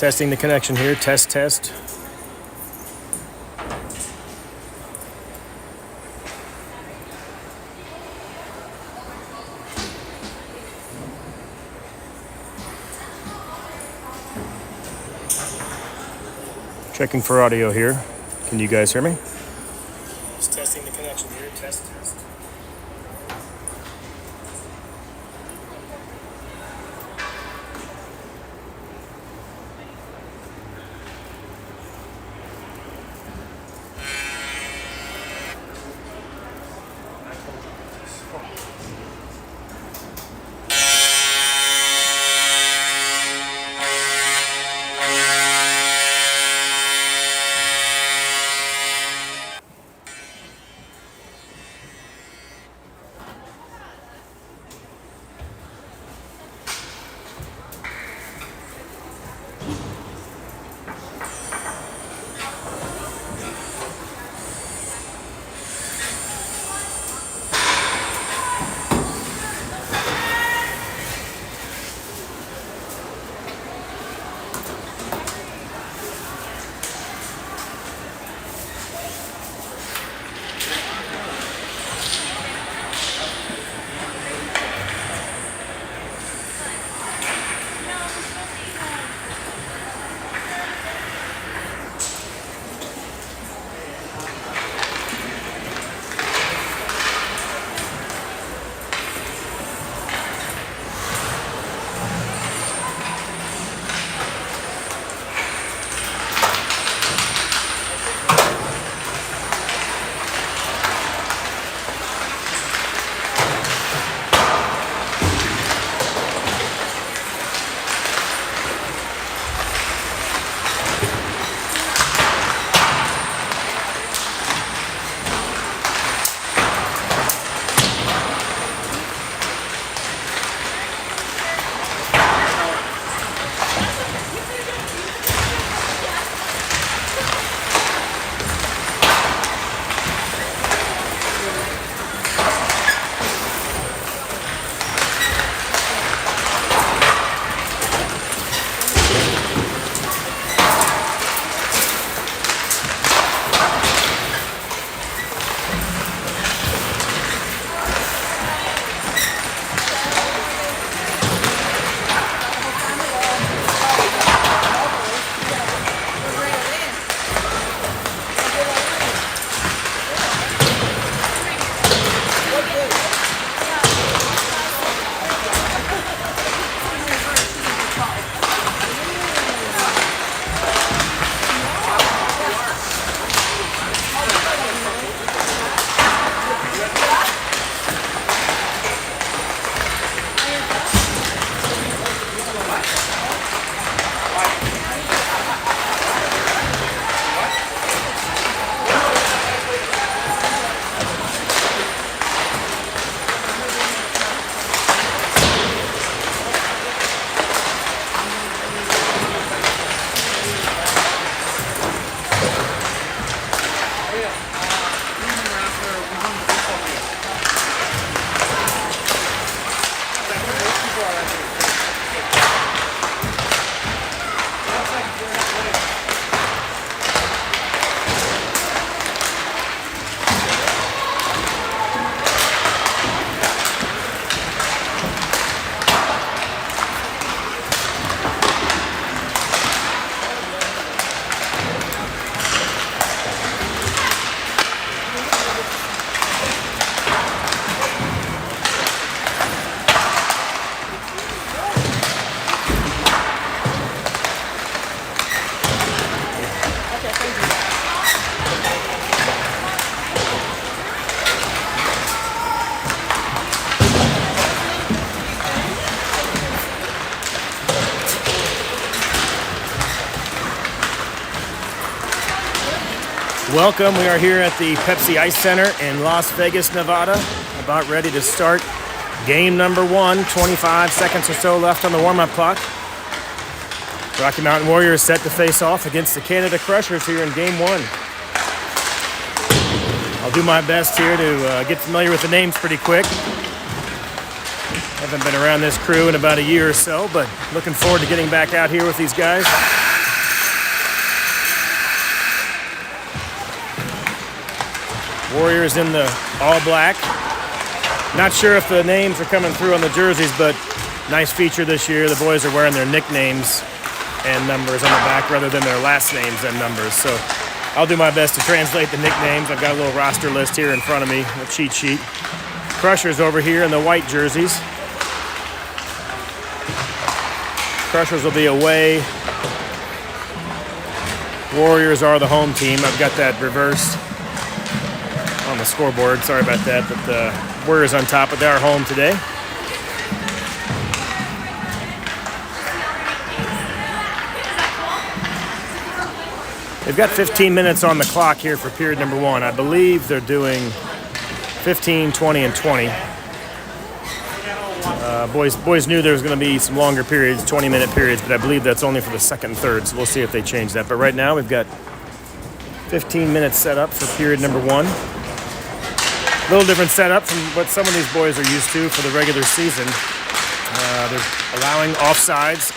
Testing the connection here. Test, test. Checking for audio here. Can you guys hear me? Just testing the connection here. Test, test. Welcome. We are here at the Pepsi Ice Center in Las Vegas, Nevada. About ready to start game number one. 25 seconds or so left on the warm-up clock. Rocky Mountain Warriors set to face off against the Canada Crushers here in game one. I'll do my best here to get familiar with the names pretty quick. Haven't been around this crew in about a year or so, but looking forward to getting back out here with these guys. Warriors in the all black. Not sure if the names are coming through on the jerseys, but nice feature this year. The boys are wearing their nicknames and numbers on the back rather than their last names and numbers. So I'll do my best to translate the nicknames. I've got a little roster list here in front of me, a cheat sheet. Crushers over here in the white jerseys. Crushers will be away. Warriors are the home team. I've got that reversed on the scoreboard. Sorry about that, but the Warriors on top, but they are home today. They've got 15 minutes on the clock here for period number 1. I believe they're doing 15, 20, and 20. Boys knew there was going to be some longer periods, 20-minute periods, but I believe that's only for the second and third, so we'll see if they change that. But right now we've got 15 minutes set up for period number 1. A little different setup from what some of these boys are used to for the regular season. They're allowing offsides.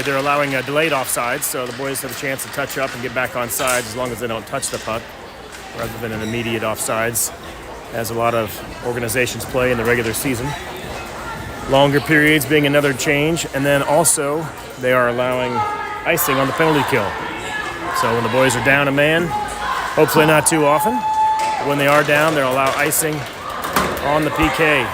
They're allowing delayed offsides, so the boys have a chance to touch up and get back on sides as long as they don't touch the puck, rather than an immediate offsides, as a lot of organizations play in the regular season. Longer periods being another change, and then also they are allowing icing on the penalty kill. So when the boys are down a man, hopefully not too often, but when they are down, they'll allow icing on the PK.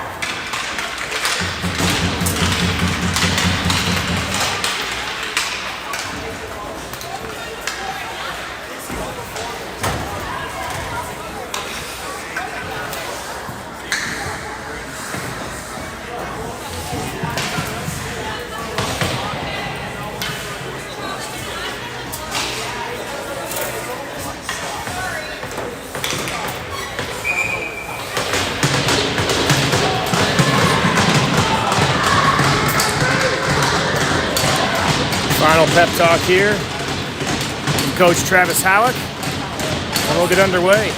Final pep talk here from Coach Travis Howick, and we'll get underway.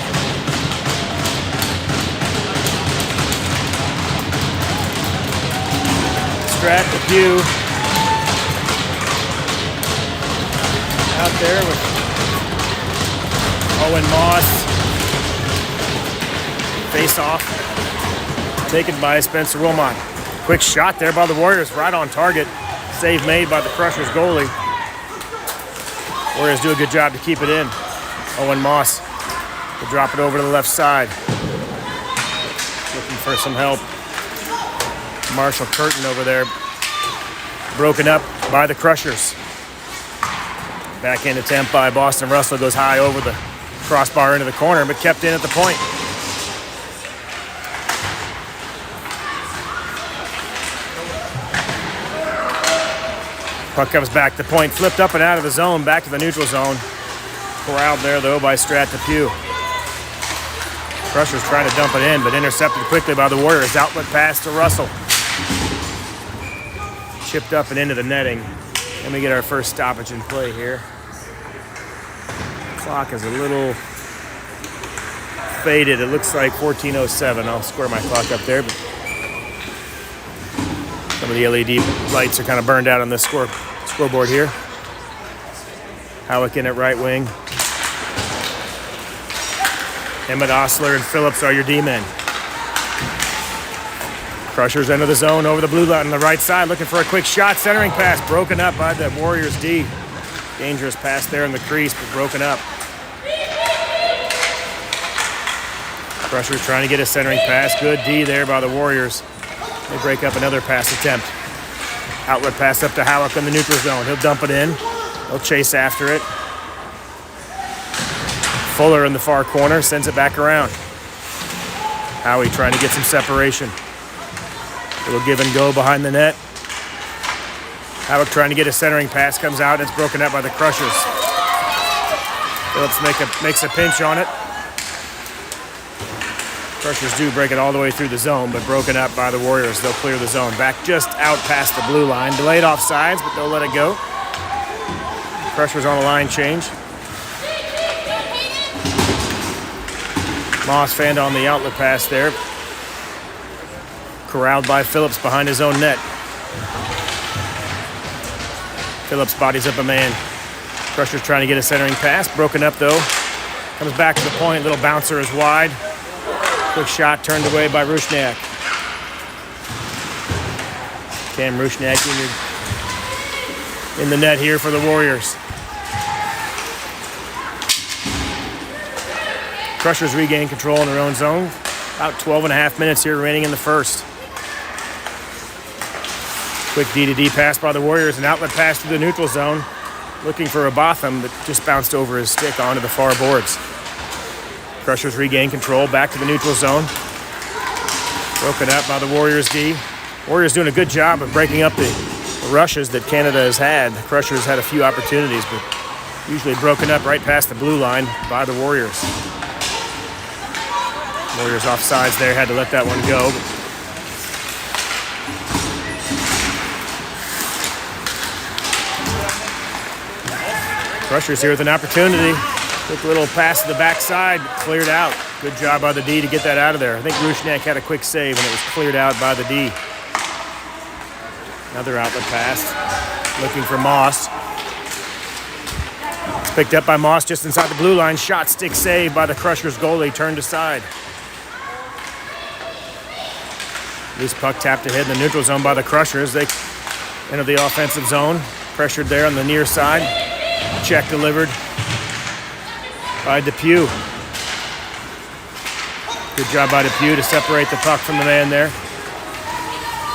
Strat Depew out there with Owen Moss. Face off, taken by Spencer Wilmot. Quick shot there by the Warriors, right on target. Save made by the Crushers goalie. Warriors do a good job to keep it in. Owen Moss will drop it over to the left side. Looking for some help. Marshall Curtin over there. Broken up by the Crushers. Backhand attempt by Boston Russell goes high over the crossbar into the corner, but kept in at the point. Puck comes back to point, flipped up and out of the zone, back to the neutral zone. Corralled there, though, by Strat Depew. Crushers trying to dump it in, but intercepted quickly by the Warriors. Outlet pass to Russell. Chipped up and into the netting. Let me get our first stoppage in play here. Clock is a little faded. It looks like 14:07. I'll square my clock up there, but some of the LED lights are kind of burned out on this scoreboard here. Howick in at right wing. Emmett Osler and Phillips are your D-men. Crushers enter the zone over the blue line on the right side, looking for a quick shot. Centering pass broken up by the Warriors D. Dangerous pass there in the crease, but broken up. Crushers trying to get a centering pass. Good D there by the Warriors. They break up another pass attempt. Outlet pass up to Howick in the neutral zone. He'll dump it in. He'll chase after it. Fuller in the far corner sends it back around. Howie trying to get some separation. Little give and go behind the net. Howick trying to get a centering pass, comes out, and it's broken up by the Crushers. Phillips makes a pinch on it. Crushers do break it all the way through the zone, but broken up by the Warriors. They'll clear the zone. Back just out past the blue line. Delayed offsides, but they'll let it go. Crushers on a line change. Moss fanned on the outlet pass there. Corralled by Phillips behind his own net. Phillips bodies up a man. Crushers trying to get a centering pass. Broken up, though. Comes back to the point. Little bouncer is wide. Quick shot turned away by Rusnak. Cam Rusnak in the net here for the Warriors. Crushers regain control in their own zone. About 12.5 minutes here remaining in the first. Quick D-to-D pass by the Warriors. An outlet pass to the neutral zone. Looking for Botham, but just bounced over his stick onto the far boards. Crushers regain control. Back to the neutral zone. Broken up by the Warriors D. Warriors doing a good job of breaking up the rushes that Canada has had. The Crushers had a few opportunities, but usually broken up right past the blue line by the Warriors. Warriors offsides there, had to let that one go. Crushers here with an opportunity. Quick little pass to the backside, cleared out. Good job by the D to get that out of there. I think Rusnak had a quick save and it was cleared out by the D. Another outlet pass, looking for Moss. It's picked up by Moss just inside the blue line. Shot stick save by the Crushers goalie, turned aside. Loose puck tapped ahead in the neutral zone by the Crushers. They enter the offensive zone. Pressured there on the near side. Check delivered by Depew. Good job by Depew to separate the puck from the man there.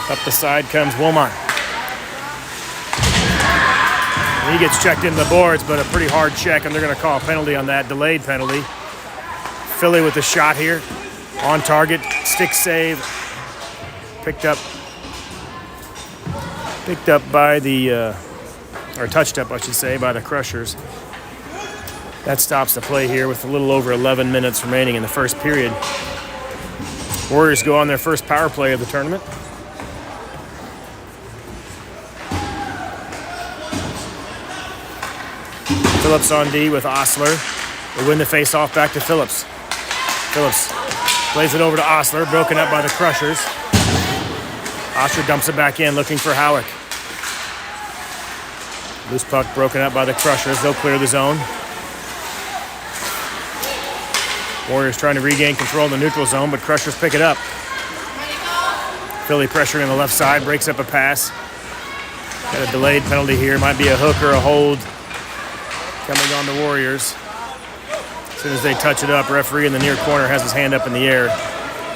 Up the side comes Wilmot. He gets checked into the boards, but a pretty hard check, and they're going to call a penalty on that, delayed penalty. Philly with the shot here. On target, stick save. Picked up by the, or touched up, I should say, by the Crushers. That stops the play here with a little over 11 minutes remaining in the first period. Warriors go on their first power play of the tournament. Phillips on D with Osler. They win the face-off back to Phillips. Phillips plays it over to Osler, broken up by the Crushers. Osler dumps it back in, looking for Howick. Loose puck broken up by the Crushers. They'll clear the zone. Warriors trying to regain control in the neutral zone, but Crushers pick it up. Philly pressuring on the left side, breaks up a pass. Got a delayed penalty here. Might be a hook or a hold coming on the Warriors. As soon as they touch it up, referee in the near corner has his hand up in the air.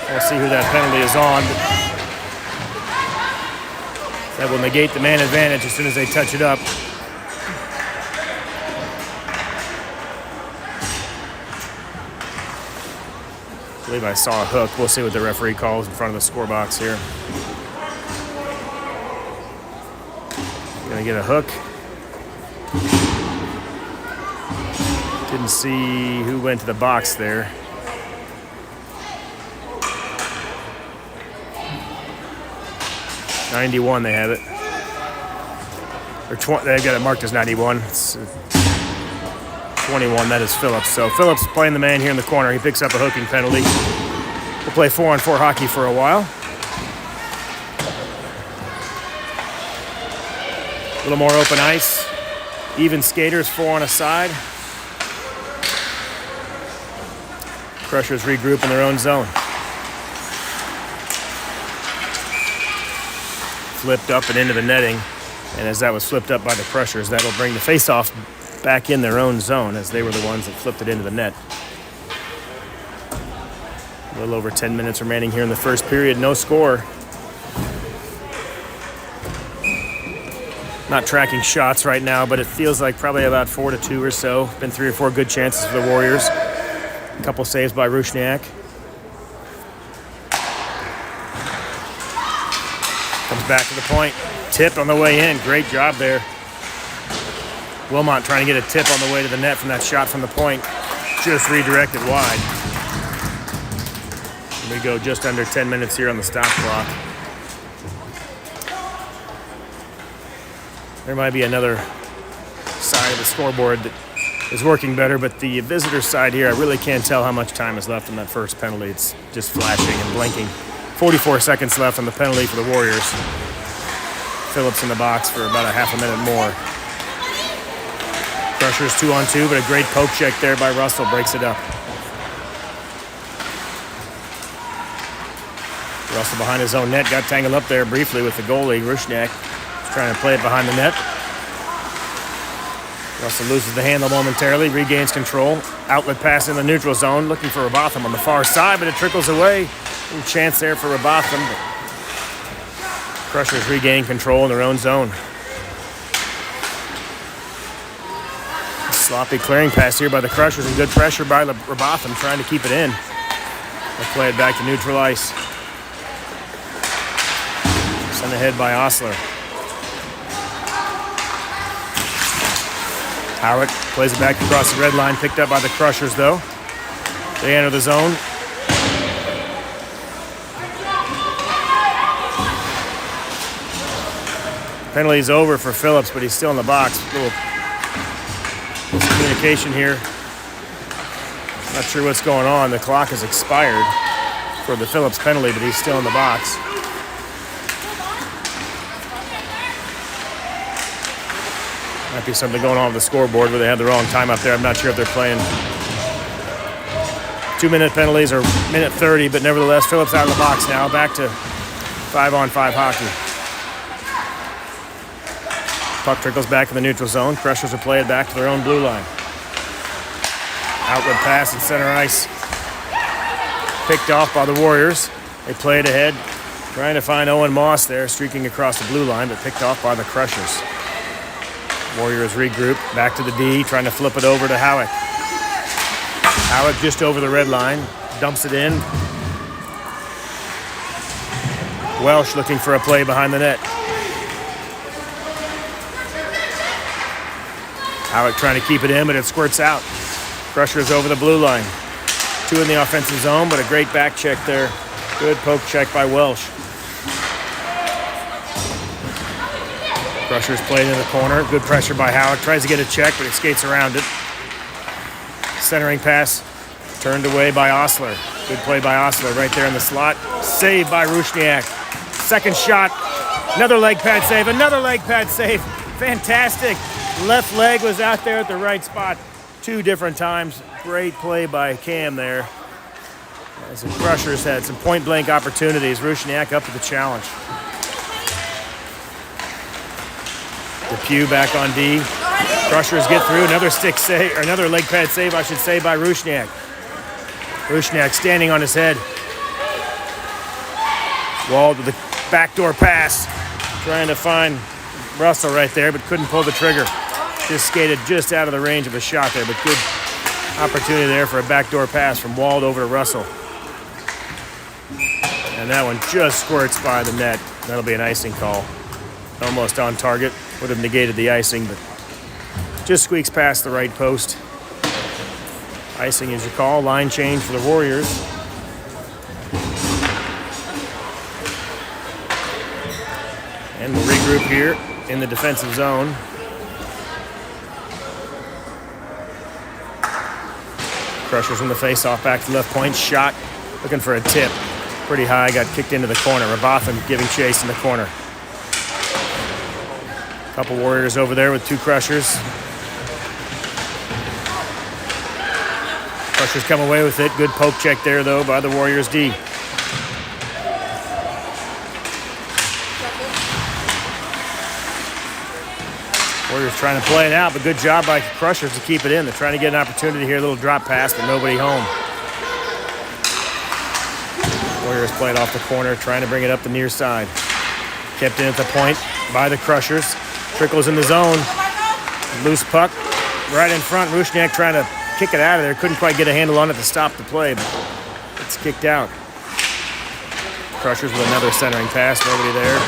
We'll see who that penalty is on. That will negate the man advantage as soon as they touch it up. I believe I saw a hook. We'll see what the referee calls in front of the score box here. Gonna get a hook. Didn't see who went to the box there. '91, they have it. Or they've got it marked as 91. It's 21, that is Phillips. So Phillips playing the man here in the corner. He picks up a hooking penalty. We'll play 4-on-4 hockey for a while. A little more open ice. Even skaters, 4 on a side. Crushers regroup in their own zone. Flipped up and into the netting. And as that was flipped up by the Crushers, that'll bring the face-off back in their own zone as they were the ones that flipped it into the net. A little over 10 minutes remaining here in the first period. No score. Not tracking shots right now, but it feels like probably about 4-2 or so. Been 3 or 4 good chances for the Warriors. A couple saves by Rusnak. Comes back to the point. Tip on the way in. Great job there. Wilmot trying to get a tip on the way to the net from that shot from the point. Just redirected wide. We go just under 10 minutes here on the stop clock. There might be another side of the scoreboard that is working better, but the visitor side here, I really can't tell how much time is left on that first penalty. It's just flashing and blinking. 44 seconds left on the penalty for the Warriors. Phillips in the box for about a half a minute more. Crushers 2-on-2, but a great poke check there by Russell breaks it up. Russell behind his own net, got tangled up there briefly with the goalie. Rusniak is trying to play it behind the net. Russell loses the handle momentarily, regains control. Outlet pass in the neutral zone, looking for Robotham on the far side, but it trickles away. Little chance there for Robotham. Crushers regain control in their own zone. Sloppy clearing pass here by the Crushers and good pressure by Robotham trying to keep it in. They'll play it back to neutral ice. Sent ahead by Osler. Howick plays it back across the red line, picked up by the Crushers though. They enter the zone. Penalty's over for Phillips, but he's still in the box. A little miscommunication here. Not sure what's going on. The clock has expired for the Phillips penalty, but he's still in the box. Might be something going on with the scoreboard where they have the wrong time up there. I'm not sure if they're playing 2-minute penalties or minute 30, but nevertheless, Phillips out of the box now. Back to 5-on-5 hockey. Puck trickles back in the neutral zone. Crushers will play it back to their own blue line. Outlet pass in center ice. Picked off by the Warriors. They play it ahead. Trying to find Owen Moss there, streaking across the blue line, but picked off by the Crushers. Warriors regroup, back to the D, trying to flip it over to Howick. Howick just over the red line, dumps it in. Welsh looking for a play behind the net. Howick trying to keep it in, but it squirts out. Crushers over the blue line. 2 in the offensive zone, but a great back check there. Good poke check by Welsh. Crushers played in the corner. Good pressure by Howick. Tries to get a check, but he skates around it. Centering pass turned away by Osler. Good play by Osler right there in the slot. Saved by Rusniak. Second shot. Another leg pad save. Another leg pad save. Fantastic. Left leg was out there at the right spot 2 different times. Great play by Cam there. As the Crushers had some point-blank opportunities. Rusniak up to the challenge. Depew back on D. Crushers get through. Another stick save, or another leg pad save, I should say, by Rusniak. Rusniak standing on his head. Walled with the backdoor pass. Trying to find Russell right there, but couldn't pull the trigger. Just skated just out of the range of the shot there, but good opportunity there for a backdoor pass from Walled over to Russell. And that one just squirts by the net. That'll be an icing call. Almost on target. Would have negated the icing, but just squeaks past the right post. Icing is your call. Line change for the Warriors. And we'll regroup here in the defensive zone. Crushers from the face-off back to left point. Shot. Looking for a tip. Pretty high. Got kicked into the corner. Robotham giving chase in the corner. Couple Warriors over there with 2 Crushers. Crushers come away with it. Good poke check there, though, by the Warriors D. Warriors trying to play it out, but good job by Crushers to keep it in. They're trying to get an opportunity here. A little drop pass, but nobody home. Warriors play it off the corner, trying to bring it up the near side. Kept in at the point by the Crushers. Trickles in the zone. Loose puck right in front. Rusniak trying to kick it out of there. Couldn't quite get a handle on it to stop the play, but it's kicked out. Crushers with another centering pass. Nobody there.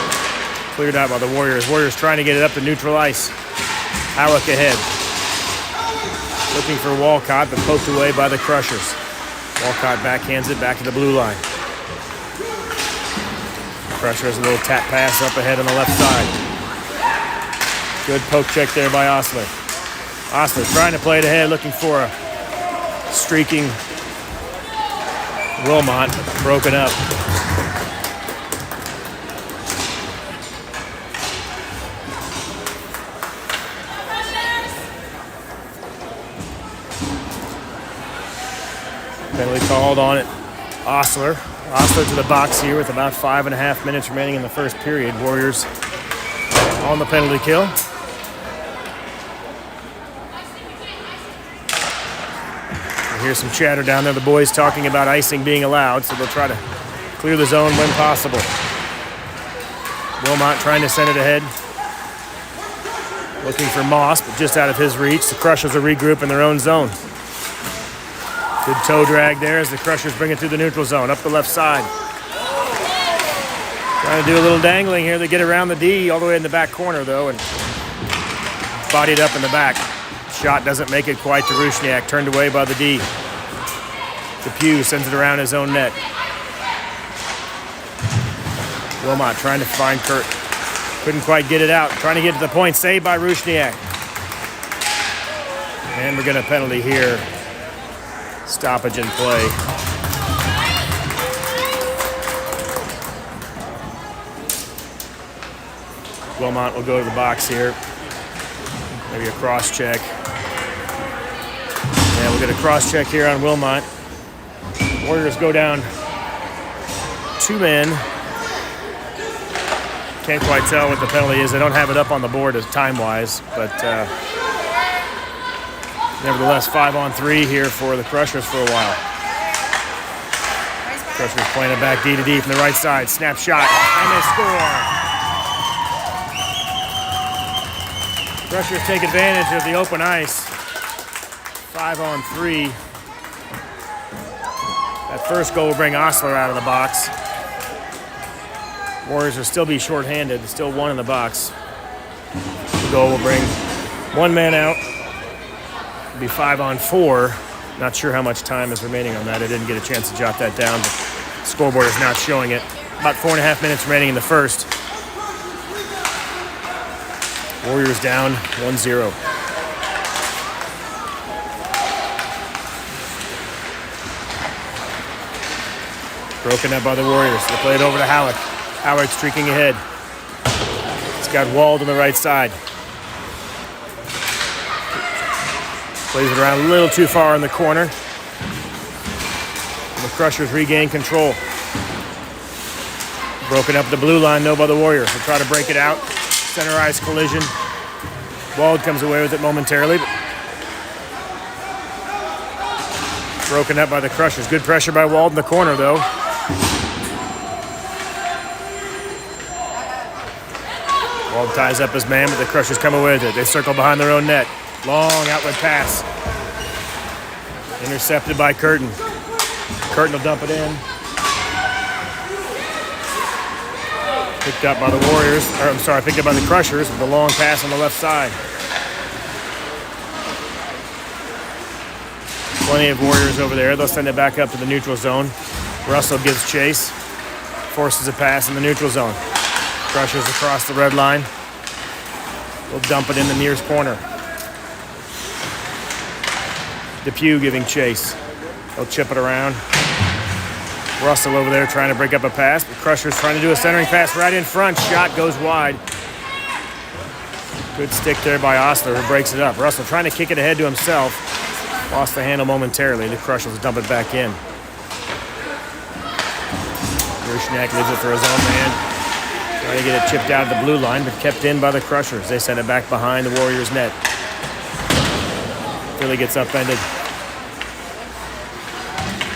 Cleared out by the Warriors. Warriors trying to get it up to neutral ice. Howick ahead. Looking for Walcott, but poked away by the Crushers. Walcott backhands it back to the blue line. Crushers a little tap pass up ahead on the left side. Good poke check there by Osler. Osler trying to play it ahead, looking for a streaking Wilmot, broken up. Penalty called on it. Osler Osler to the box here with about 5.5 minutes remaining in the first period. Warriors on the penalty kill. I hear some chatter down there. The boys talking about icing being allowed, so they'll try to clear the zone when possible. Wilmot trying to send it ahead. Looking for Moss, but just out of his reach. The Crushers will regroup in their own zone. Good toe drag there as the Crushers bring it through the neutral zone, up the left side. Trying to do a little dangling here. They get around the D all the way in the back corner, though, and bodied up in the back. Shot doesn't make it quite to Rusniak, turned away by the D. Depew sends it around his own net. Wilmot trying to find Kurt. Couldn't quite get it out. Trying to get to the point. Saved by Rusniak. And we're going to penalty here. Stoppage in play. Wilmot will go to the box here. Maybe a cross check. Yeah, we'll get a cross check here on Wilmot. Warriors go down 2 men. Can't quite tell what the penalty is. They don't have it up on the board as time-wise, but nevertheless, 5-on-3 here for the Crushers for a while. Crushers playing it back D to D from the right side. Snap shot, and they score. Crushers take advantage of the open ice. 5-on-3. That first goal will bring Osler out of the box. Warriors will still be shorthanded. Still 1 in the box. The goal will bring 1 man out. It'll be 5-on-4. Not sure how much time is remaining on that. I didn't get a chance to jot that down, but the scoreboard is not showing it. About 4.5 minutes remaining in the first. Warriors down 1-0. Broken up by the Warriors. They play it over to Halleck. Halleck streaking ahead. He's got Wald on the right side. Plays it around a little too far in the corner. And the Crushers regain control. Broken up the blue line, though, by the Warriors. They'll try to break it out. Center ice collision. Wald comes away with it momentarily. But broken up by the Crushers. Good pressure by Wald in the corner, though. Wald ties up his man, but the Crushers come away with it. They circle behind their own net. Long outlet pass. Intercepted by Curtin. Curtin will dump it in. Picked up by the Warriors, picked up by the Crushers with a long pass on the left side. Plenty of Warriors over there. They'll send it back up to the neutral zone. Russell gives chase, forces a pass in the neutral zone. Crushers across the red line. We'll dump it in the nearest corner. Depew giving chase. They'll chip it around. Russell over there trying to break up a pass. The Crushers trying to do a centering pass right in front. Shot goes wide. Good stick there by Osler, who breaks it up. Russell trying to kick it ahead to himself. Lost the handle momentarily. The Crushers dump it back in. Rusniak leaves it for his own man. Trying to get it chipped out of the blue line, but kept in by the Crushers. They send it back behind the Warriors' net. Philly gets upended.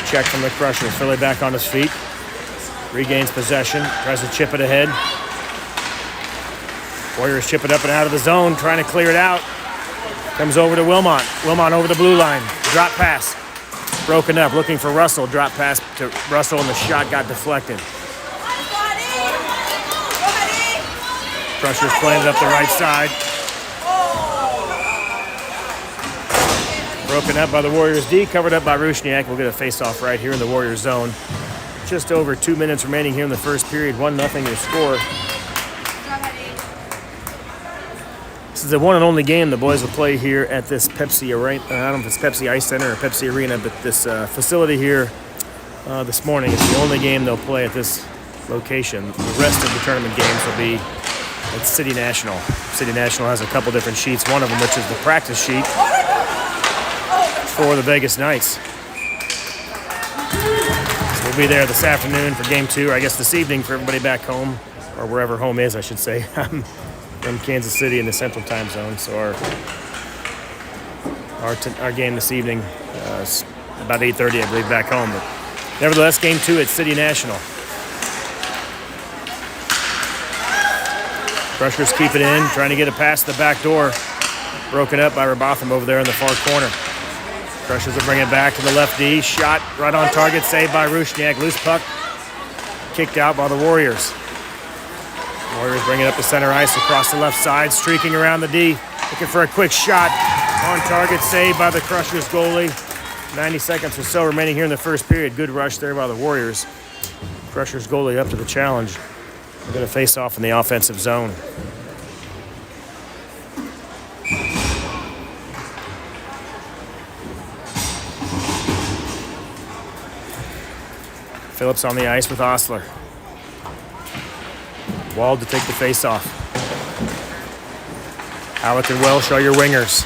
Check from the Crushers. Philly back on his feet. Regains possession. Tries to chip it ahead. Warriors chip it up and out of the zone. Trying to clear it out. Comes over to Wilmot. Wilmot over the blue line. Drop pass. Broken up. Looking for Russell. Drop pass to Russell, and the shot got deflected. Crushers playing it up the right side. Broken up by the Warriors D, covered up by Rusniak. We'll get a face-off right here in the Warriors zone. Just over 2 minutes remaining here in the first period. 1-0 your score. This is the one and only game the boys will play here at this Pepsi Arena. I don't know if it's Pepsi Ice Center or Pepsi Arena, but this facility here this morning is the only game they'll play at this location. The rest of the tournament games will be at City National. City National has a couple different sheets, one of them which is the practice sheet for the Vegas Knights. So We'll be there this afternoon for game 2, or I guess this evening for everybody back home, or wherever home is, I should say. I'm from Kansas City in the Central Time Zone, so our game this evening is about 8:30, I believe, back home. But nevertheless, game 2 at City National. Crushers keep it in, trying to get it past the back door. Broken up by Robotham over there in the far corner. Crushers will bring it back to the left D. Shot right on target, saved by Rusniak. Loose puck kicked out by the Warriors. Warriors bring it up the center ice across the left side, streaking around the D. Looking for a quick shot. On target, saved by the Crushers goalie. 90 seconds or so remaining here in the first period. Good rush there by the Warriors. Crushers goalie up to the challenge. They're going to face off in the offensive zone. Phillips on the ice with Osler. Wald to take the face-off. Howick and Welsh are your wingers.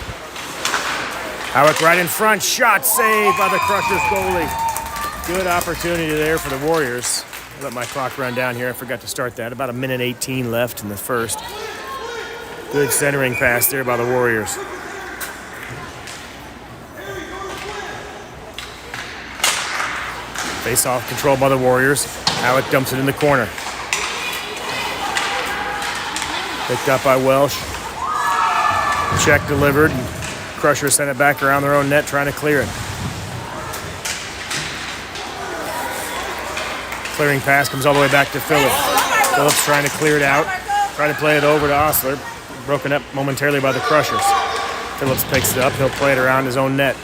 Howick right in front. Shot saved by the Crushers goalie. Good opportunity there for the Warriors. I'll let my clock run down here. I forgot to start that. About 1:18 left in the first. Good centering pass there by the Warriors. Face-off controlled by the Warriors. Howick dumps it in the corner. Picked up by Welsh. Check delivered. Crushers sent it back around their own net, trying to clear it. Clearing pass comes all the way back to Phillips. Phillips trying to clear it out. Trying to play it over to Osler. Broken up momentarily by the Crushers. Phillips picks it up. He'll play it around his own net.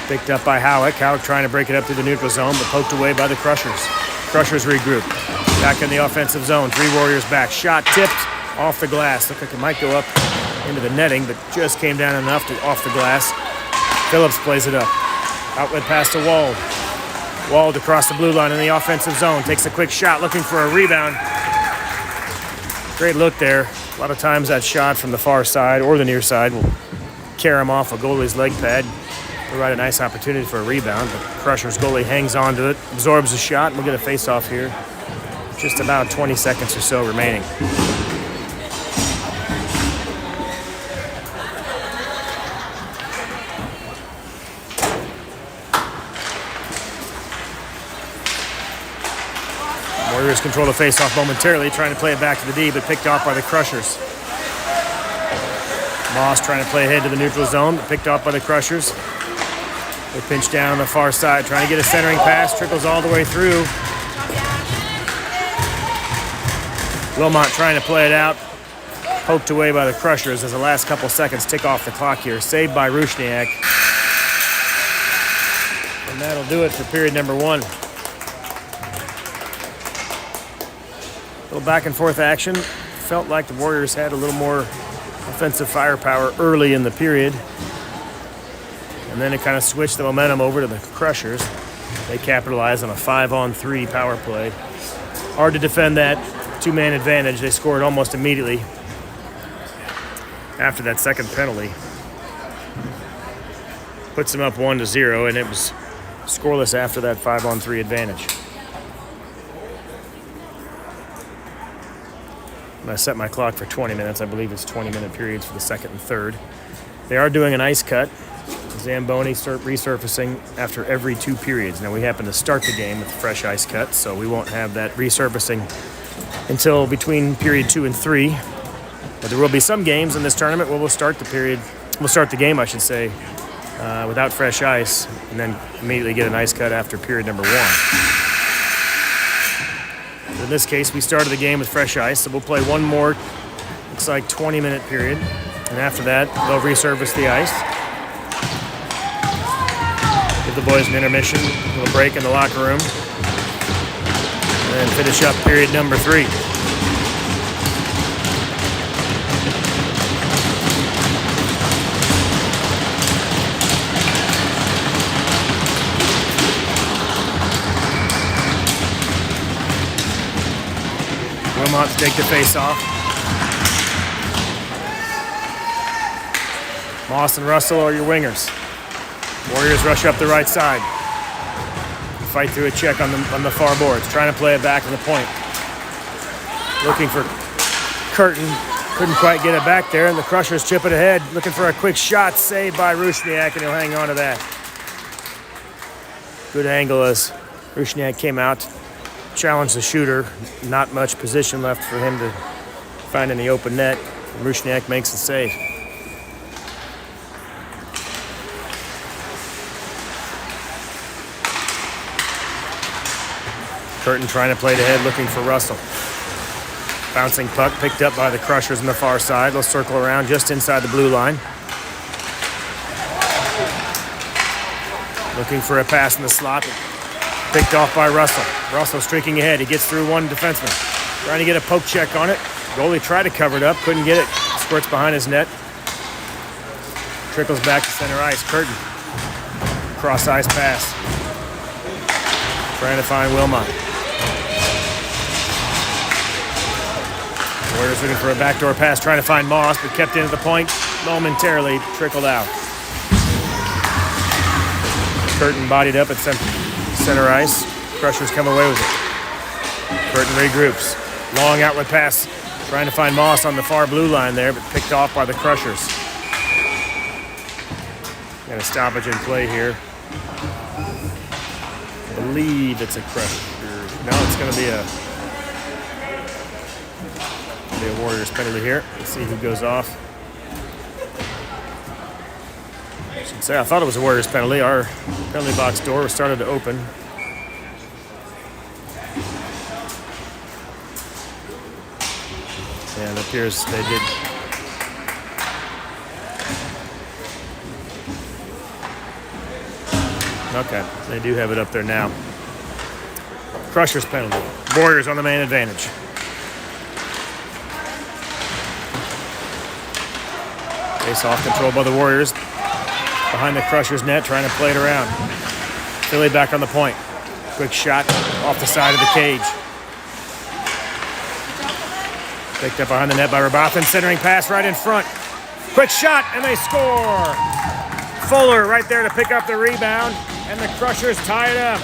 Picked up by Howick. Howick trying to break it up through the neutral zone, but poked away by the Crushers. Crushers regroup. Back in the offensive zone. 3 Warriors back. Shot tipped off the glass. Looked like it might go up into the netting, but just came down enough to off the glass. Phillips plays it up. Outlet pass to Wald. Wald across the blue line in the offensive zone. Takes a quick shot, looking for a rebound. Great look there. A lot of times that shot from the far side or the near side will carry him off a goalie's leg pad. Provide a nice opportunity for a rebound, but Crushers goalie hangs on to it, absorbs the shot, and we'll get a face-off here. Just about 20 seconds or so remaining. Warriors control the face-off momentarily, trying to play it back to the D, but picked off by the Crushers. Moss trying to play ahead to the neutral zone, but picked off by the Crushers. They pinch down on the far side, trying to get a centering pass. Trickles all the way through. Wilmot trying to play it out. Poked away by the Crushers as the last couple seconds tick off the clock here. Saved by Rusniak. And that'll do it for period number 1. A little back and forth action. Felt like the Warriors had a little more offensive firepower early in the period. And then it kind of switched the momentum over to the Crushers. They capitalized on a 5-on-3 power play. Hard to defend that 2-man advantage. They scored almost immediately after that second penalty. Puts them up 1-0, and it was scoreless after that 5-on-3 advantage. And I set my clock for 20 minutes. I believe it's 20-minute periods for the second and third. They are doing an ice cut. Zamboni resurfacing after every 2 periods. Now, we happen to start the game with a fresh ice cut, so we won't have that resurfacing until between period 2 and 3. But there will be some games in this tournament where we'll start the game, I should say, without fresh ice, and then immediately get an ice cut after period number 1. In this case, we started the game with fresh ice, so we'll play one more, looks like 20-minute period. And after that, they'll resurface the ice. Give the boys an intermission, a little break in the locker room. And then finish up period number 3. Wilmot to take the face off. Moss and Russell are your wingers. Warriors rush up the right side. Fight through a check on the far boards. Trying to play it back to the point. Looking for Curtin. Couldn't quite get it back there, and the Crushers chip it ahead. Looking for a quick shot. Saved by Rusniak, and he'll hang on to that. Good angle as Rusniak came out. Challenged the shooter. Not much position left for him to find in the open net. And Rusniak makes the save. Curtin trying to play it ahead, looking for Russell. Bouncing puck picked up by the Crushers on the far side. They'll circle around just inside the blue line. Looking for a pass in the slot. Picked off by Russell. Russell streaking ahead. He gets through one defenseman. Trying to get a poke check on it. Goalie tried to cover it up. Couldn't get it. Squirts behind his net. Trickles back to center ice. Curtin. Cross ice pass. Trying to find Wilmot. Warriors looking for a backdoor pass, trying to find Moss, but kept in at the point. Momentarily trickled out. Curtin bodied up at center ice. Crushers come away with it. Curtin regroups. Long outlet pass, trying to find Moss on the far blue line there, but picked off by the Crushers. Got a stoppage in play here. I believe it's a Crusher. No, it's going to be a Warriors penalty here. Let's see who goes off. I should say I thought it was a Warriors penalty. Our penalty box door started to open. And it appears they did. Okay, they do have it up there now. Crushers penalty. Warriors on the main advantage. Face-off control by the Warriors. Behind the Crushers net, trying to play it around. Philly back on the point. Quick shot off the side of the cage. Picked up behind the net by Rabathin. Centering pass right in front. Quick shot, and they score! Fuller right there to pick up the rebound, and the Crushers tie it up.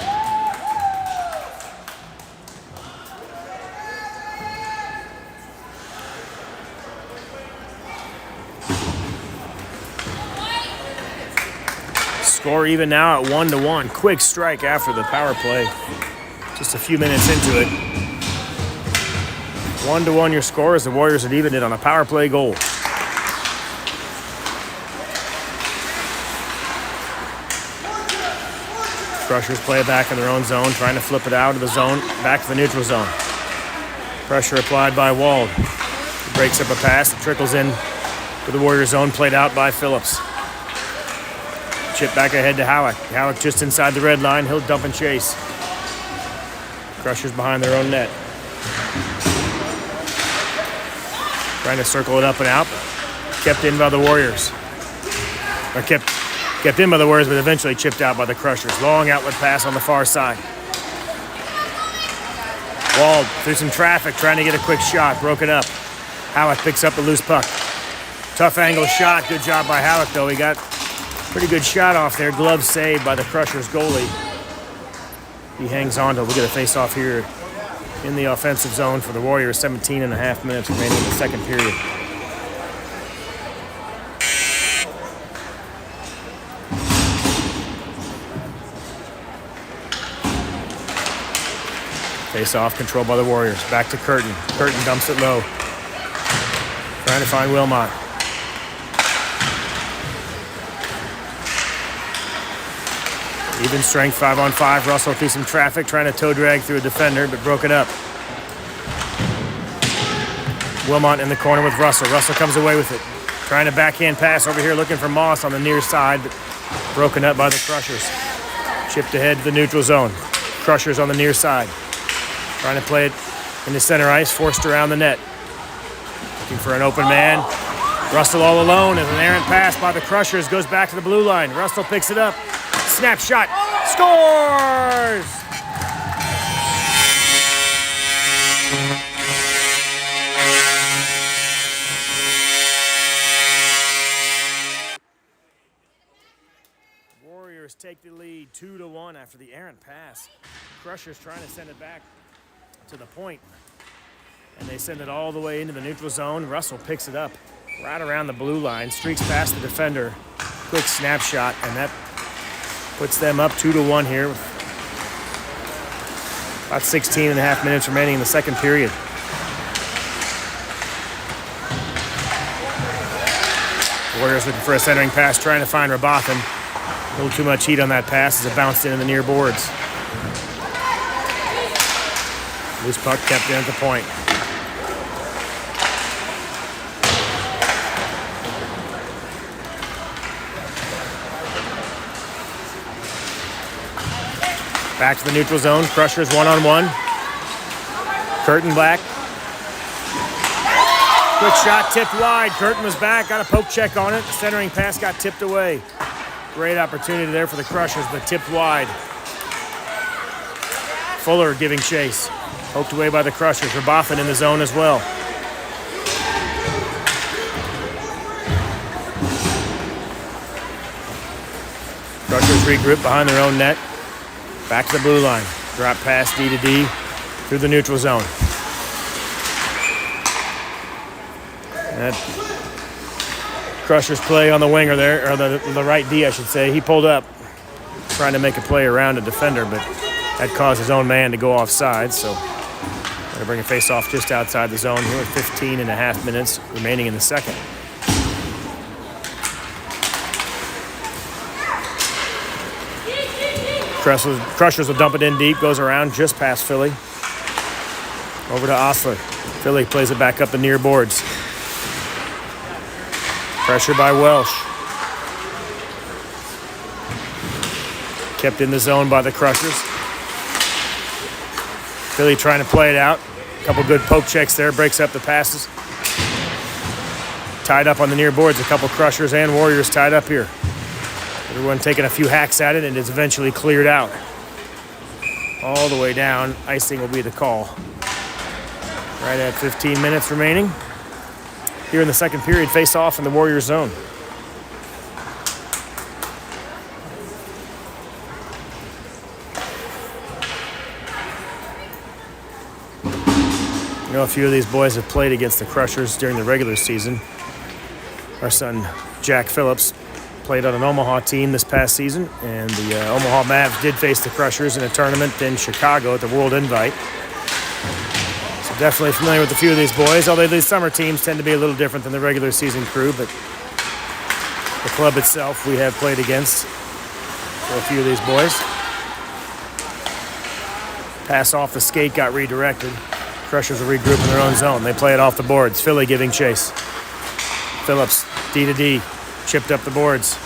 Score even now at 1-1. Quick strike after the power play. Just a few minutes into it. 1-1 your score as the Warriors had evened it on a power play goal. Crushers play it back in their own zone, trying to flip it out of the zone, back to the neutral zone. Pressure applied by Wald. He breaks up a pass, it trickles in to the Warriors zone, played out by Phillips. Chip back ahead to Howick. Howick just inside the red line. He'll dump and chase. Crushers behind their own net. Trying to circle it up and out. Kept in by the Warriors. Or kept in by the Warriors, but eventually chipped out by the Crushers. Long outlet pass on the far side. Wald through some traffic, trying to get a quick shot. Broke it up. Howick picks up the loose puck. Tough angle shot. Good job by Howick, though. He got pretty good shot off there. Glove saved by the Crushers goalie. He hangs on to. We'll get a face-off here in the offensive zone for the Warriors. 17 and a half minutes remaining in the second period. Face-off controlled by the Warriors. Back to Curtin. Curtin dumps it low. Trying to find Wilmot. Even strength, 5-on-5. Russell through some traffic, trying to toe drag through a defender, but broke it up. Wilmot in the corner with Russell. Russell comes away with it. Trying to backhand pass over here, looking for Moss on the near side, but broken up by the Crushers. Chipped ahead to the neutral zone. Crushers on the near side. Trying to play it into center ice, forced around the net. Looking for an open man. Russell all alone as an errant pass by the Crushers goes back to the blue line. Russell picks it up. Snapshot. Scores! take the lead 2-1 after the errant pass. Crushers trying to send it back to the point. And they send it all the way into the neutral zone. Russell picks it up right around the blue line, streaks past the defender. Quick snapshot, and that puts them up 2-1 here. About 16 and a half minutes remaining in the second period. Warriors looking for a centering pass, trying to find Rabothan. A little too much heat on that pass as it bounced in the near boards. Loose puck kept in at the point. Back to the neutral zone. Crushers one-on-one. Curtin Black. Quick shot tipped wide. Curtin was back, got a poke check on it. The centering pass got tipped away. Great opportunity there for the Crushers, but tipped wide. Fuller giving chase. Poked away by the Crushers. Rabothan in the zone as well. Crushers regroup behind their own net. Back to the blue line. Drop pass D to D through the neutral zone. That Crushers play on the winger there, or the right D, I should say. He pulled up, trying to make a play around a defender, but that caused his own man to go offside. So going to bring a face-off just outside the zone here with 15 and a half minutes remaining in the second. Crushers will dump it in deep, goes around just past Philly. Over to Osler. Philly plays it back up the near boards. Pressure by Welsh. Kept in the zone by the Crushers. Philly trying to play it out. A couple good poke checks there, breaks up the passes. Tied up on the near boards, a couple Crushers and Warriors tied up here. Everyone taking a few hacks at it, and it's eventually cleared out. All the way down. Icing will be the call. Right at 15 minutes remaining. Here in the second period, face off in the Warriors zone. You know, a few of these boys have played against the Crushers during the regular season. Our son, Jack Phillips, played on an Omaha team this past season, and the Omaha Mavs did face the Crushers in a tournament in Chicago at the World Invite. So definitely familiar with a few of these boys, although these summer teams tend to be a little different than the regular season crew, but the club itself we have played against for a few of these boys. Pass off the skate got redirected. Crushers will regroup in their own zone. They play it off the boards. Philly giving chase. Phillips, D to D. Chipped up the boards.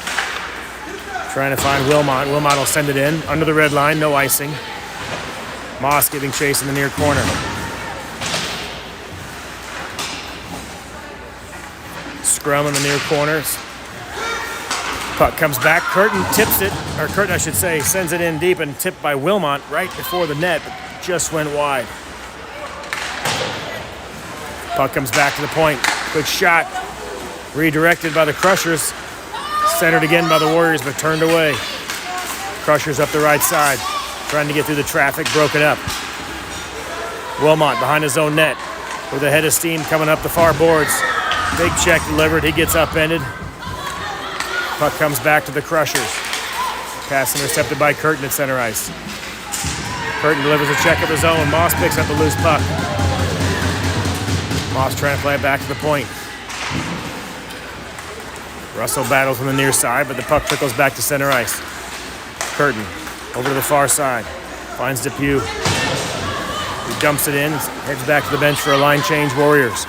Trying to find Wilmot. Wilmot will send it in. Under the red line, no icing. Moss giving chase in the near corner. Scrum in the near corners. Puck comes back. Curtin tips it. Or Curtin, I should say, sends it in deep and tipped by Wilmot right before the net, but just went wide. Puck comes back to the point. Quick shot. Redirected by the Crushers. Centered again by the Warriors, but turned away. Crushers up the right side. Trying to get through the traffic, broken up. Wilmot behind his own net. With a head of steam coming up the far boards. Big check delivered. He gets upended. Puck comes back to the Crushers. Pass intercepted by Curtin at center ice. Curtin delivers a check of his own. Moss picks up the loose puck. Moss trying to play it back to the point. Russell battles on the near side, but the puck trickles back to center ice. Curtin over to the far side. Finds Depew. He dumps it in, heads back to the bench for a line change. Warriors.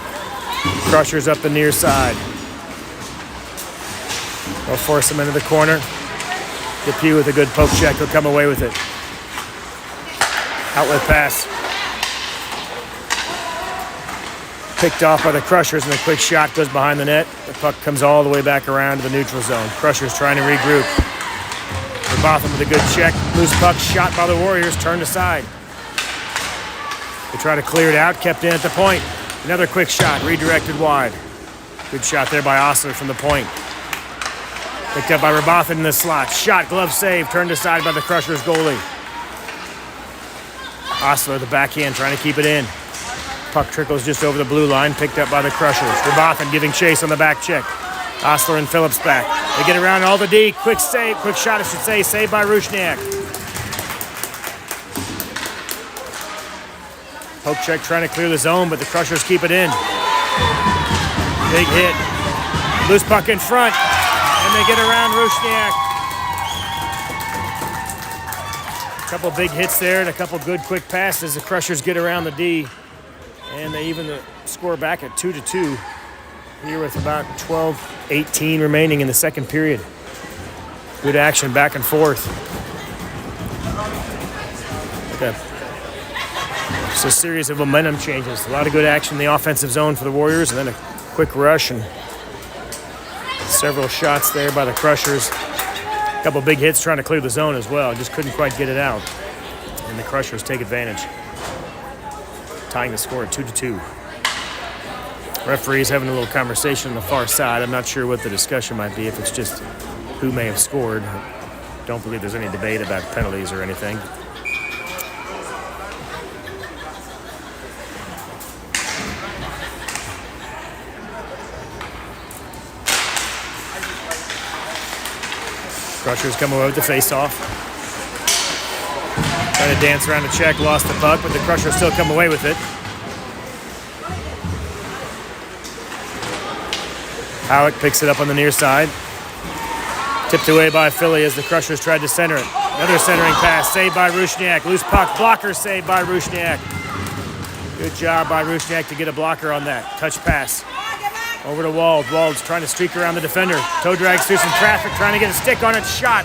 Crushers up the near side. They'll force him into the corner. Depew with a good poke check. He'll come away with it. Outlet pass. Picked off by the Crushers, and a quick shot goes behind the net. The puck comes all the way back around to the neutral zone. Crushers trying to regroup. Rabothan with a good check. Loose puck shot by the Warriors, turned aside. They try to clear it out, kept in at the point. Another quick shot, redirected wide. Good shot there by Osler from the point. Picked up by Rabathin in the slot. Shot, glove save, turned aside by the Crushers goalie. Osler, the backhand, trying to keep it in. Puck trickles just over the blue line, picked up by the Crushers. Rabathin giving chase on the back check. Osler and Phillips back. They get around all the D. Quick save, quick shot, I should say. Saved by Rusniak. Poke check trying to clear the zone, but the Crushers keep it in. Big hit. Loose puck in front, and they get around Rusniak. A couple big hits there and a couple good quick passes. The Crushers get around the D, and they even the score back at 2-2 here with about 12:18 remaining in the second period. Good action back and forth. It's a series of momentum changes. A lot of good action in the offensive zone for the Warriors, and then a quick rush and several shots there by the Crushers. A couple big hits trying to clear the zone as well. Just couldn't quite get it out. And the Crushers take advantage. Tying the score at 2-2. Referees having a little conversation on the far side. I'm not sure what the discussion might be, if it's just who may have scored. I don't believe there's any debate about penalties or anything. Crushers come away with the face-off. Trying to dance around the check, lost the puck, but the Crushers still come away with it. Howick picks it up on the near side. Tipped away by Philly as the Crushers tried to center it. Another centering pass, saved by Rusniak. Loose puck, blocker saved by Rusniak. Good job by Rusniak to get a blocker on that. Touch pass. Over to Wald. Wald's trying to streak around the defender. Toe drags through some traffic, trying to get a stick on it. Shot.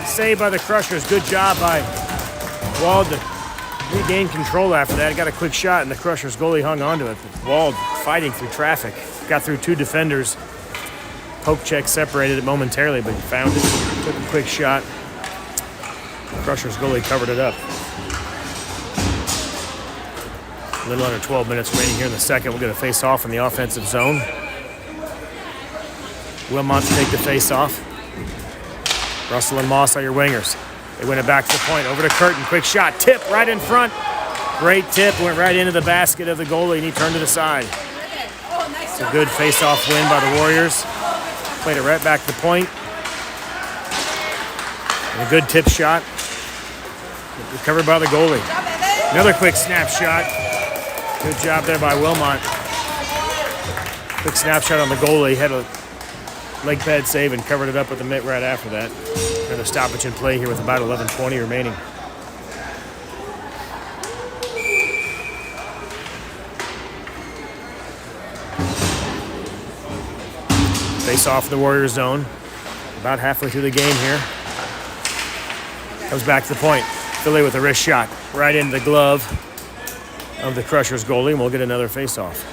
Saved by the Crushers. Good job by Wald to regain control after that. Got a quick shot, and the Crushers goalie hung onto it. But Wald fighting through traffic. Got through two defenders. Poke check separated it momentarily, but he found it. Took a quick shot. The Crushers goalie covered it up. A little under 12 minutes remaining here in the second. We're going to face off in the offensive zone. Wilmot to take the face-off. Russell and Moss are your wingers. They win it back to the point. Over to Curtin. Quick shot. Tip right in front. Great tip. Went right into the basket of the goalie, and he turned it aside. It's a good face-off win by the Warriors. Played it right back to the point. And a good tip shot. Recovered by the goalie. Another quick snapshot. Good job there by Wilmot. Quick snapshot on the goalie. Had a leg pad save and covered it up with the mitt right after that. Another stoppage in play here with about 11:20 remaining. Face off the Warriors zone. About halfway through the game here. Comes back to the point. Philly with a wrist shot. Right into the glove of the Crushers goalie, and we'll get another face-off.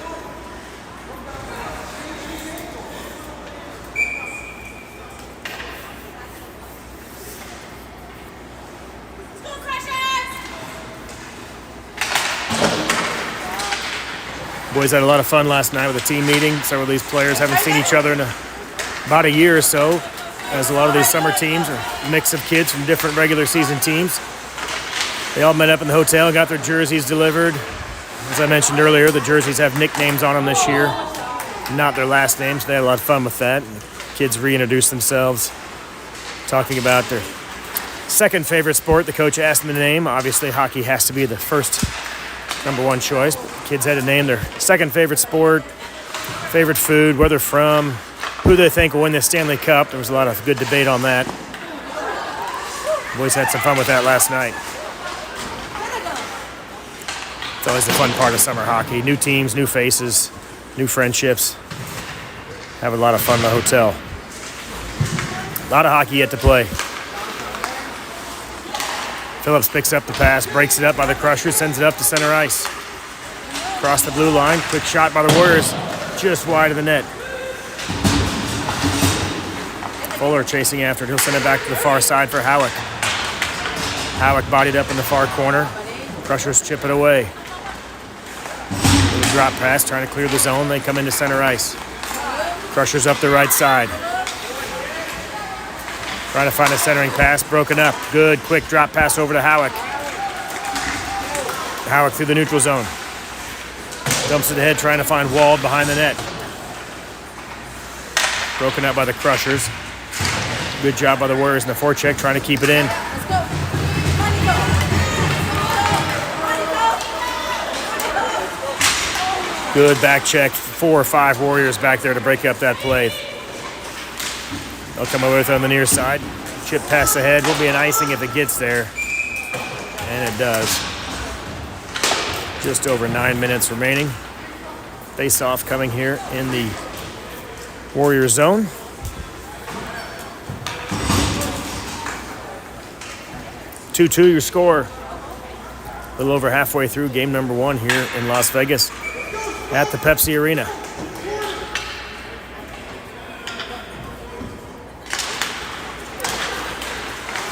Boys had a lot of fun last night with a team meeting. Several of these players haven't seen each other in about a year or so, as a lot of these summer teams are a mix of kids from different regular season teams. They all met up in the hotel and got their jerseys delivered. As I mentioned earlier, the jerseys have nicknames on them this year, not their last names. They had a lot of fun with that. And the kids reintroduced themselves, talking about their second favorite sport. The coach asked them to name. Obviously, hockey has to be the first number one choice, but the kids had to name their second favorite sport, favorite food, where they're from, who they think will win the Stanley Cup. There was a lot of good debate on that. The boys had some fun with that last night. It's always the fun part of summer hockey. New teams, new faces, new friendships. Have a lot of fun in the hotel. A lot of hockey yet to play. Phillips picks up the pass, breaks it up by the Crushers, sends it up to center ice. Across the blue line, quick shot by the Warriors, just wide of the net. Fuller chasing after it. He'll send it back to the far side for Howick. Howick bodied up in the far corner. Crushers chip it away. Drop pass, trying to clear the zone. They come into center ice. Crushers up the right side. Trying to find a centering pass, broken up. Good, quick drop pass over to Howick. Howick through the neutral zone. Dumps it ahead, trying to find Wald behind the net. Broken up by the Crushers. Good job by the Warriors in the forecheck, trying to keep it in. Good back check. 4 or 5 Warriors back there to break up that play. They'll come away with it on the near side. Chip pass ahead. Will be an icing if it gets there. And it does. Just over 9 minutes remaining. Face-off coming here in the Warrior zone. Two-two your score. A little over halfway through game number 1 here in Las Vegas at the Pepsi Arena.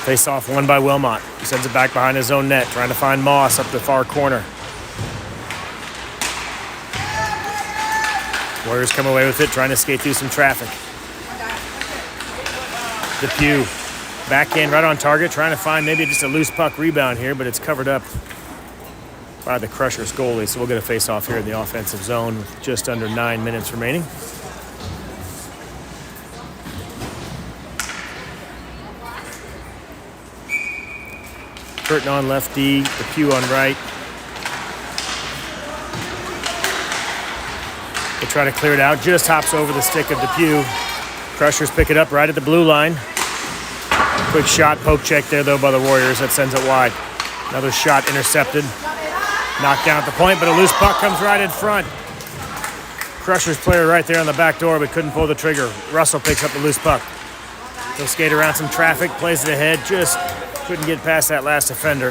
Face-off won by Wilmot. He sends it back behind his own net, trying to find Moss up the far corner. Warriors come away with it, trying to skate through some traffic. Depew, backhand right on target, trying to find maybe just a loose puck rebound here, but it's covered up by the Crushers goalie. So we'll get a face-off here in the offensive zone with just under 9 minutes remaining. Curtin on left D, Depew on right. They try to clear it out, just hops over the stick of Depew. Crushers pick it up right at the blue line. Quick shot, poke check there though by the Warriors. That sends it wide. Another shot intercepted. Knocked down at the point, but a loose puck comes right in front. Crushers player right there on the back door, but couldn't pull the trigger. Russell picks up the loose puck. He'll skate around some traffic, plays it ahead, just couldn't get past that last defender.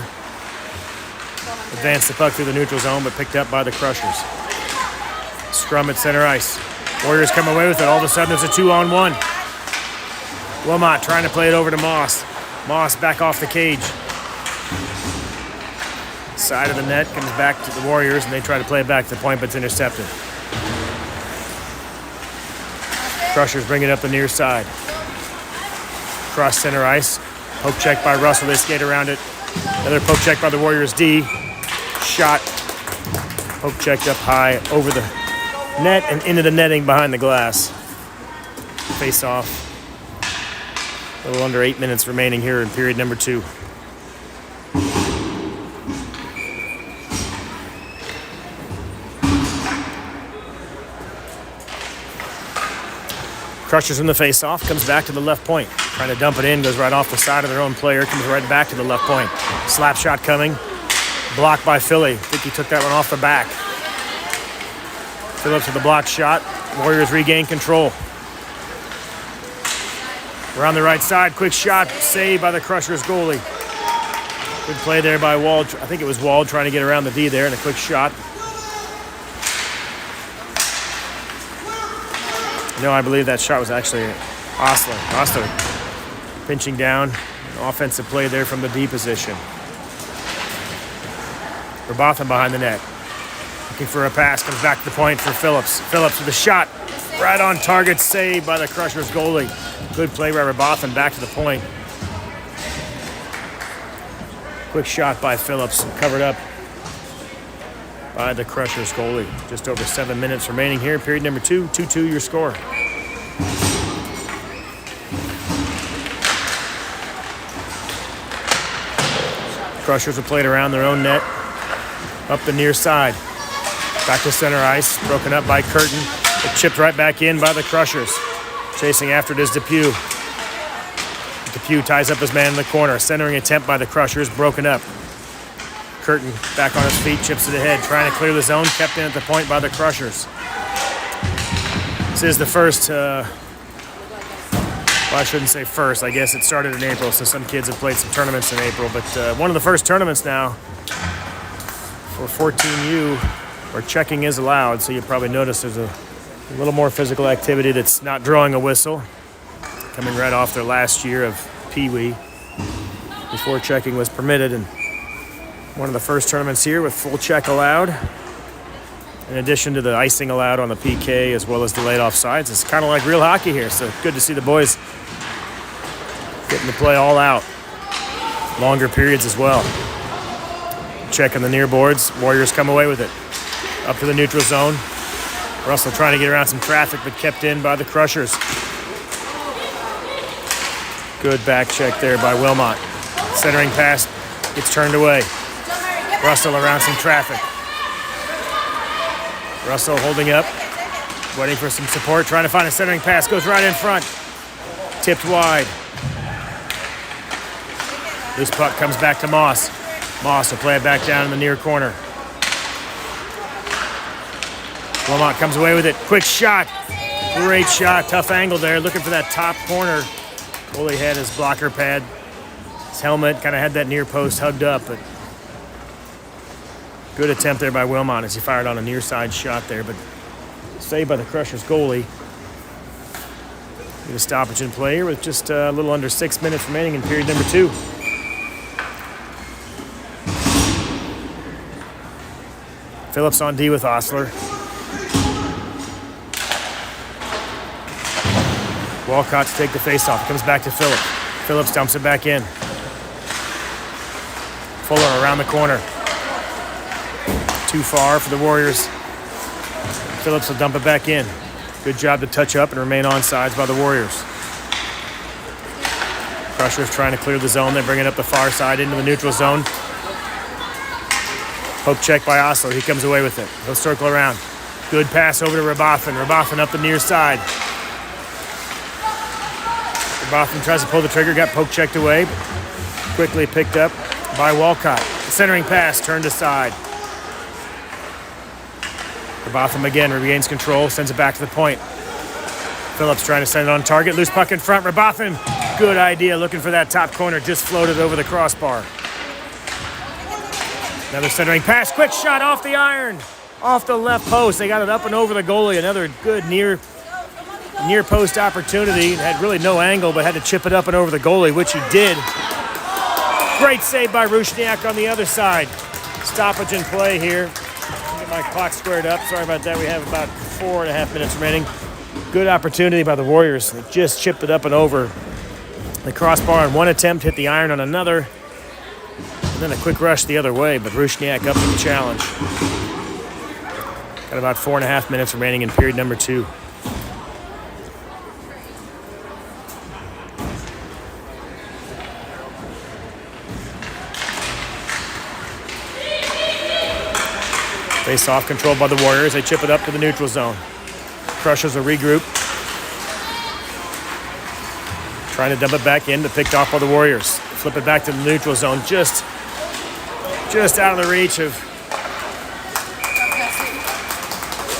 Advanced the puck through the neutral zone, but picked up by the Crushers. Scrum at center ice. Warriors come away with it. All of a sudden, it's a 2-on-1. Wilmot trying to play it over to Moss. Moss back off the cage. Side of the net comes back to the Warriors, and they try to play it back to the point, but it's intercepted. Crushers bring it up the near side. Cross center ice. Poke check by Russell. They skate around it. Another poke check by the Warriors D. Shot. Poke checked up high over the net and into the netting behind the glass. Face off. A little under 8 minutes remaining here in period number 2. Crushers in the face-off, comes back to the left point. Trying to dump it in, goes right off the side of their own player, comes right back to the left point. Slap shot coming, blocked by Philly. I think he took that one off the back. Phillips with the block shot. Warriors regain control. Around the right side, quick shot, saved by the Crushers goalie. Good play there by Wald. I think it was Wald trying to get around the D there, and a quick shot. No, I believe that shot was actually Osler. Osler pinching down. An offensive play there from the D position. Robotham behind the net. Looking for a pass, comes back to the point for Phillips. Phillips with a shot. Right on target, saved by the Crushers goalie. Good play by Robotham back to the point. Quick shot by Phillips, covered up by the Crushers goalie. Just over 7 minutes remaining here. Period number 2, 2-2 your score. Crushers will play it around their own net. Up the near side. Back to center ice. Broken up by Curtin. But chipped right back in by the Crushers. Chasing after it is Depew. Depew ties up his man in the corner. Centering attempt by the Crushers. Broken up. Curtin back on his feet, chips it ahead, trying to clear the zone, kept in at the point by the Crushers. This is the first, well, I shouldn't say first, I guess it started in April, so some kids have played some tournaments in April, but one of the first tournaments now for 14U where checking is allowed, so you probably notice there's a little more physical activity that's not drawing a whistle, coming right off their last year of Pee Wee before checking was permitted, and one of the first tournaments here with full check allowed, in addition to the icing allowed on the PK as well as delayed offsides. It's kind of like real hockey here, so good to see the boys getting looking to play all out. Longer periods as well. Check on the near boards. Warriors come away with it. Up to the neutral zone. Russell trying to get around some traffic, but kept in by the Crushers. Good back check there by Wilmot. Centering pass gets turned away. Russell around some traffic. Russell holding up, waiting for some support, trying to find a centering pass. Goes right in front. Tipped wide. Loose puck comes back to Moss. Moss will play it back down in the near corner. Wilmot comes away with it. Quick shot. Great shot. Tough angle there. Looking for that top corner. Goalie had his blocker pad. His helmet kind of had that near post hugged up, but good attempt there by Wilmot as he fired on a near side shot there, but saved by the Crushers goalie. Get a stoppage in play here with just a little under 6 minutes remaining in period number 2. Phillips on D with Osler. Walcott to take the faceoff. Comes back to Phillips. Phillips dumps it back in. Fuller around the corner. Too far for the Warriors. Phillips will dump it back in. Good job to touch up and remain on sides by the Warriors. Crushers trying to clear the zone. They bring it up the far side into the neutral zone. Poke check by Osler. He comes away with it. He'll circle around. Good pass over to Rabotham. Rabotham up the near side. Rabotham tries to pull the trigger. Got poke checked away. Quickly picked up by Walcott. The centering pass turned aside. Rabotham again regains control. Sends it back to the point. Phillips trying to send it on target. Loose puck in front. Rabotham. Good idea. Looking for that top corner. Just floated over the crossbar. Another centering pass. Quick shot off the iron. Off the left post. They got it up and over the goalie. Another good near post opportunity. Had really no angle, but had to chip it up and over the goalie, which he did. Great save by Rusniak on the other side. Stoppage in play here. Get my clock squared up. Sorry about that. We have about 4.5 minutes remaining. Good opportunity by the Warriors. They just chipped it up and over the crossbar on one attempt, hit the iron on another. And then a quick rush the other way, but Rusniak up to the challenge. Got about 4.5 minutes remaining in period number 2. Face off controlled by the Warriors. They chip it up to the neutral zone. Crushers will regroup. Trying to dump it back in, but picked off by the Warriors. Flip it back to the neutral zone. Just out of the reach of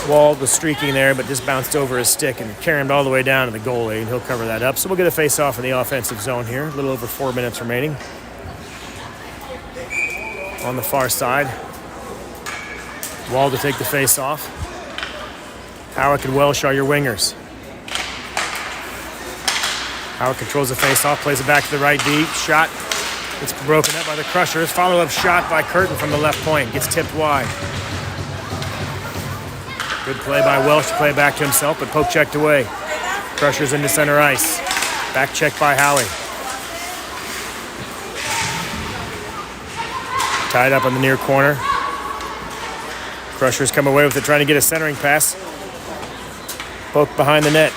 Wald. Was streaking there, but just bounced over his stick and carried him all the way down to the goalie, and he'll cover that up. So we'll get a face-off in the offensive zone here. A little over 4 minutes remaining. On the far side, Wald to take the face-off. Howick and Welsh are your wingers. Howick controls the face-off, plays it back to the right D. Shot. It's broken up by the Crushers. Follow-up shot by Curtin from the left point. Gets tipped wide. Good play by Welsh to play it back to himself, but poke checked away. Crushers into center ice. Back check by Howie. Tied up on the near corner. Crushers come away with it, trying to get a centering pass. Poke behind the net.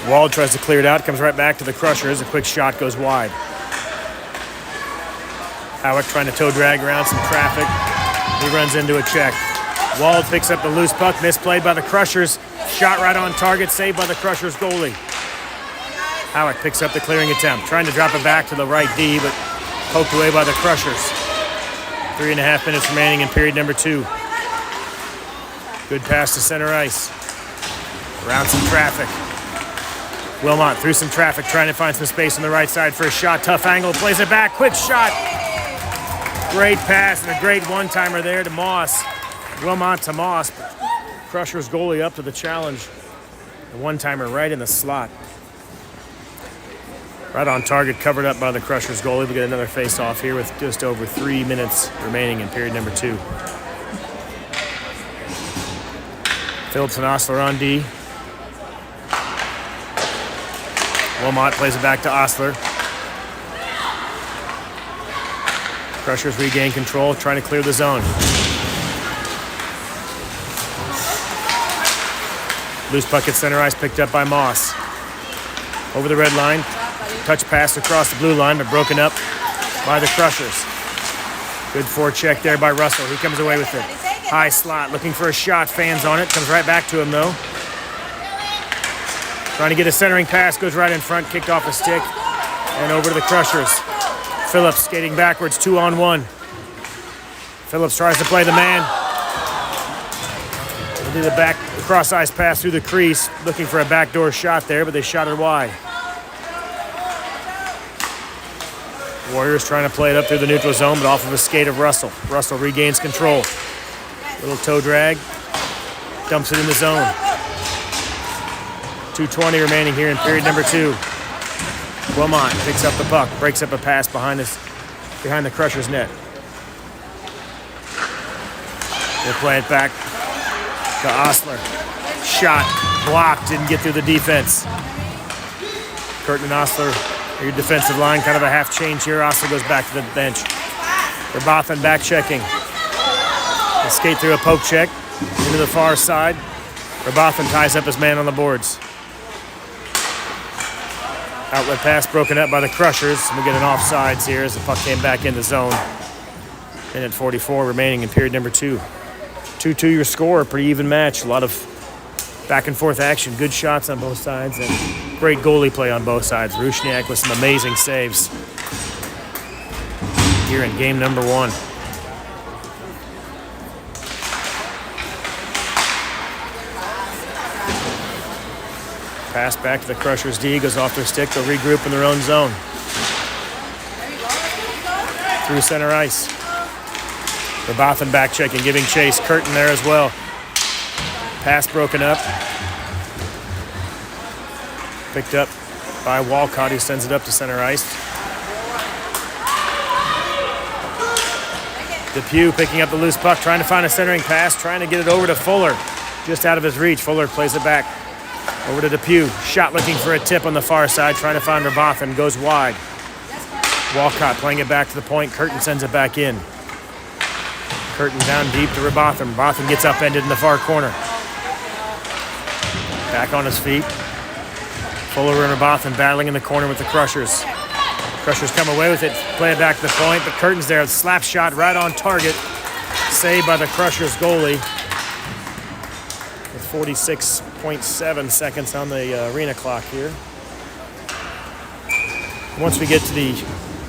Wald tries to clear it out, comes right back to the Crushers. A quick shot goes wide. Howick trying to toe drag around some traffic. He runs into a check. Wald picks up the loose puck, misplayed by the Crushers. Shot right on target, saved by the Crushers goalie. Howick picks up the clearing attempt, trying to drop it back to the right D, but poked away by the Crushers. 3.5 minutes remaining in period number 2. Good pass to center ice. Around some traffic. Wilmot through some traffic, trying to find some space on the right side for a shot. Tough angle, plays it back, quick shot. Great pass and a great one-timer there to Moss. Wilmot to Moss. Crushers goalie up to the challenge. The one-timer right in the slot. Right on target, covered up by the Crushers goalie. We get another face-off here with just over 3 minutes remaining in period number 2. Phillips and Osler on D. Wilmot plays it back to Osler. Crushers regain control, trying to clear the zone. Loose puck at center ice, picked up by Moss. Over the red line, touch pass across the blue line, but broken up by the Crushers. Good forecheck there by Russell. He comes away with it. High slot, looking for a shot. Fans on it. Comes right back to him, though. Trying to get a centering pass. Goes right in front. Kicked off a stick. And over to the Crushers. Phillips skating backwards. 2-on-1. Phillips tries to play the man. They do the back cross-ice pass through the crease. Looking for a backdoor shot there, but they shot it wide. Warriors trying to play it up through the neutral zone, but off of a skate of Russell. Russell regains control. Little toe drag. Dumps it in the zone. 2:20 remaining here in period number 2. Wilmot picks up the puck, breaks up a pass behind the Crushers' net. They'll play it back to Osler. Shot blocked, didn't get through the defense. Curtin and Osler. Your defensive line, kind of a half change here. Osler goes back to the bench. Verboten back checking. They skate through a poke check into the far side. Verboten ties up his man on the boards. Outlet pass broken up by the Crushers. We get an offsides here as the puck came back in the zone. Minute 44 remaining in period number 2. 2-2 your score, pretty even match. A lot of back and forth action, good shots on both sides, and great goalie play on both sides. Rusniak with some amazing saves here in game number 1. Pass back to the Crushers D, goes off their stick. They'll regroup in their own zone. Through center ice. Verboten back checking, giving chase. Curtin there as well. Pass broken up. Picked up by Walcott, who sends it up to center ice. Depew picking up the loose puck, trying to find a centering pass, trying to get it over to Fuller. Just out of his reach. Fuller plays it back over to Depew. Shot looking for a tip on the far side, trying to find Verboten. Goes wide. Walcott playing it back to the point. Curtin sends it back in. Curtin down deep to Verboten. Verboten gets upended in the far corner. Back on his feet. Fuller and Verboten battling in the corner with the Crushers. Crushers come away with it, play it back to the point, but Curtin's there. Slap shot right on target. Saved by the Crushers goalie. With 46.7 seconds on the arena clock here. Once we get to the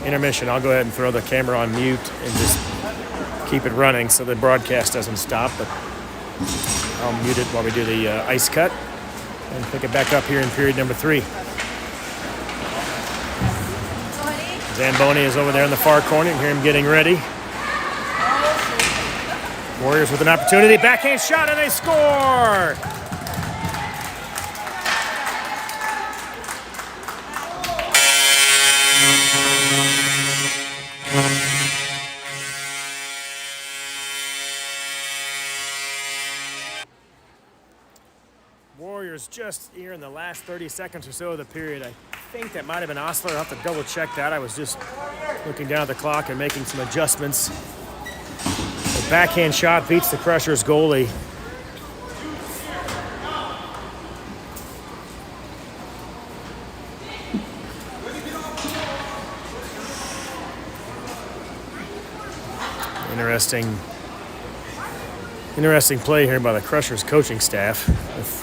intermission, I'll go ahead and throw the camera on mute and just keep it running so the broadcast doesn't stop. But I'll mute it while we do the ice cut and pick it back up here in period number 3. Zamboni is over there in the far corner. You hear him getting ready. Warriors with an opportunity. Backhand shot and they score! Warriors just here in the last 30 seconds or so of the period. I think that might have been Osler. I'll have to double check that. I was just looking down at the clock and making some adjustments. The backhand shot beats the Crushers goalie. Interesting play here by the Crushers coaching staff. With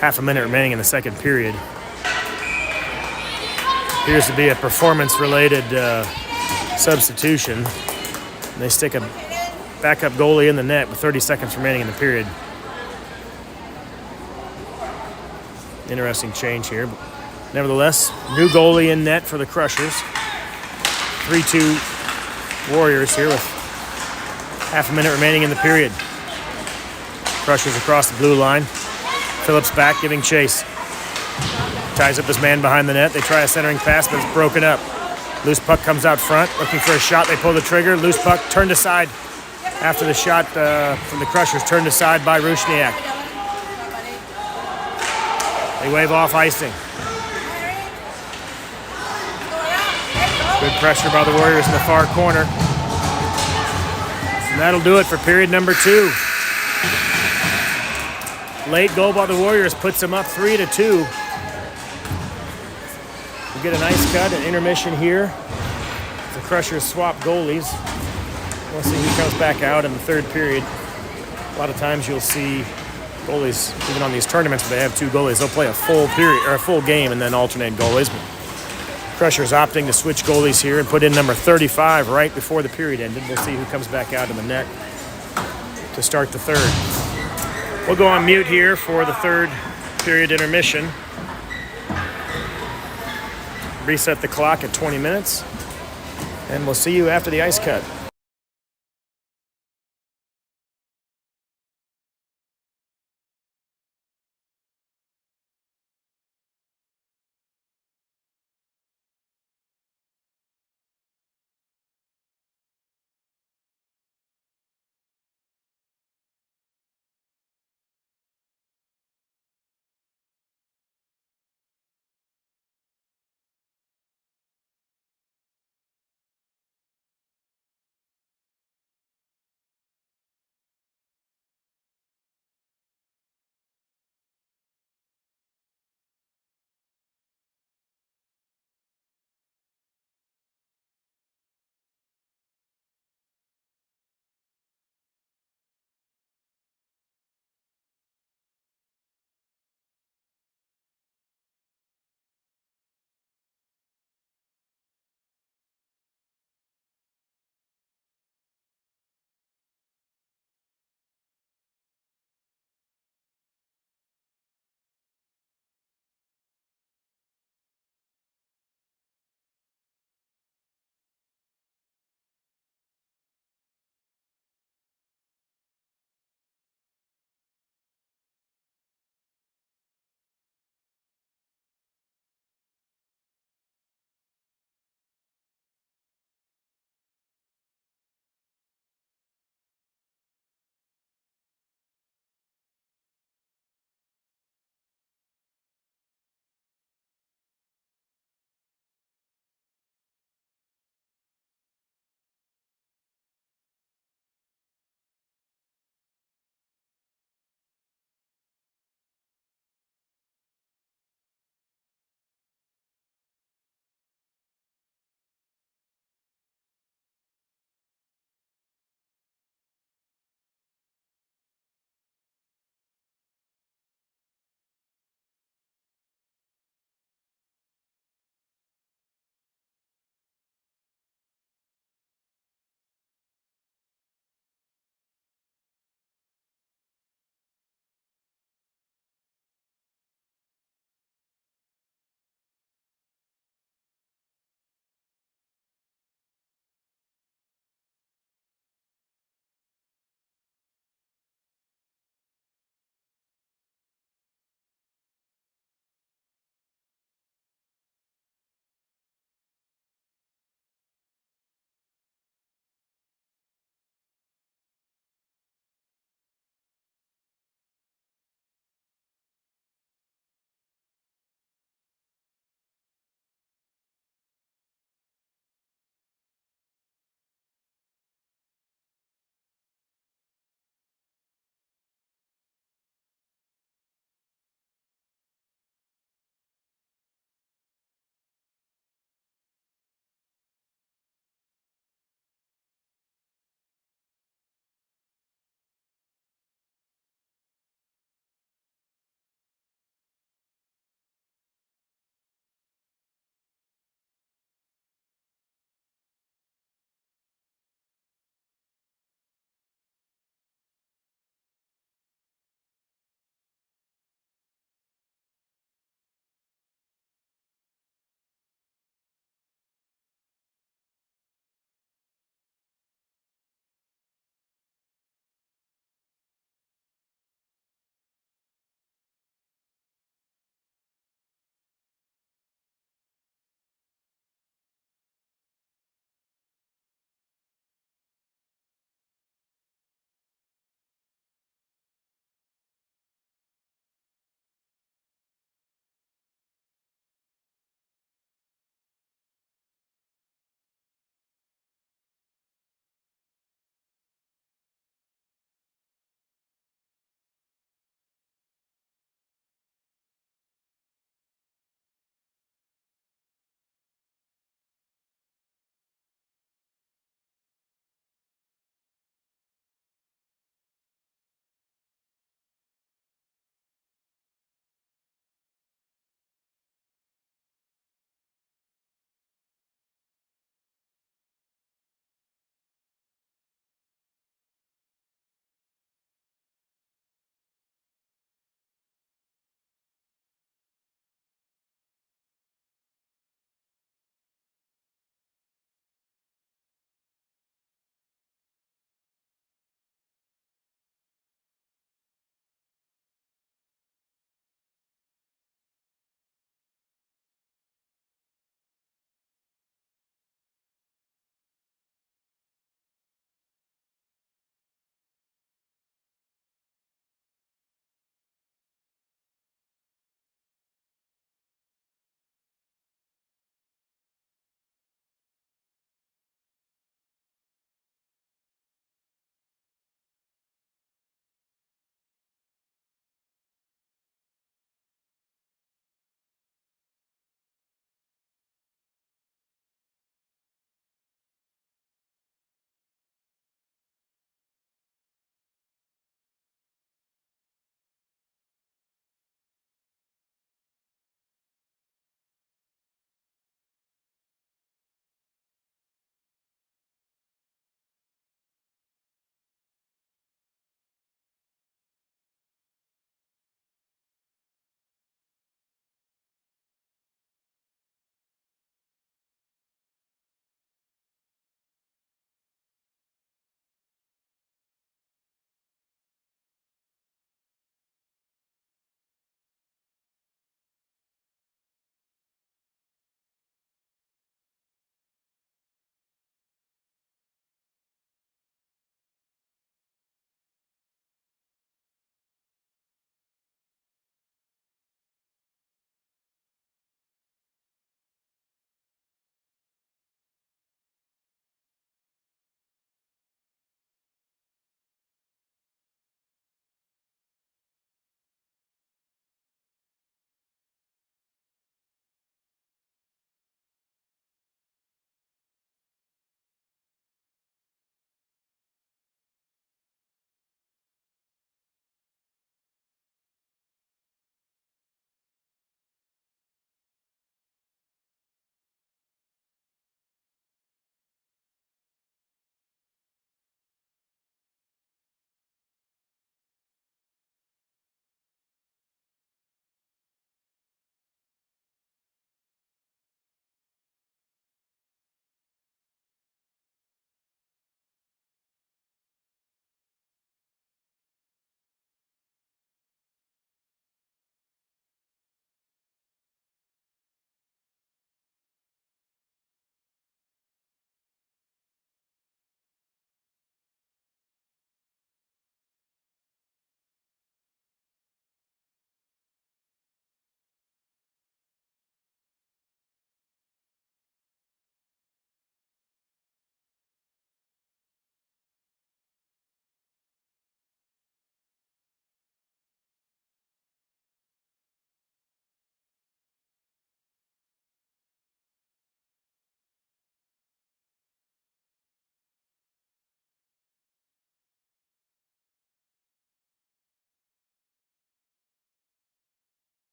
half a minute remaining in the second period. Appears to be a performance-related substitution. They stick a backup goalie in the net with 30 seconds remaining in the period. Interesting change here. But nevertheless, new goalie in net for the Crushers. 3-2 Warriors here with half a minute remaining in the period. Crushers across the blue line. Phillips back, giving chase. Ties up his man behind the net. They try a centering pass, but it's broken up. Loose puck comes out front, looking for a shot. They pull the trigger. Loose puck turned aside after the shot from the Crushers, turned aside by Rusniak. They wave off icing. Good pressure by the Warriors in the far corner. that'll do it for period number 2. Late goal by the Warriors puts them up 3-2. We get a nice cut, an intermission here. The Crushers swap goalies. We'll see who comes back out in the third period. A lot of times you'll see goalies, even on these tournaments where they have 2 goalies, they'll play a full period or a full game and then alternate goalies. But Crushers opting to switch goalies here and put in number 35 right before the period ended. We'll see who comes back out in the net to start the third. We'll go on mute here for the third period intermission. Reset the clock at 20 minutes. And we'll see you after the ice cut.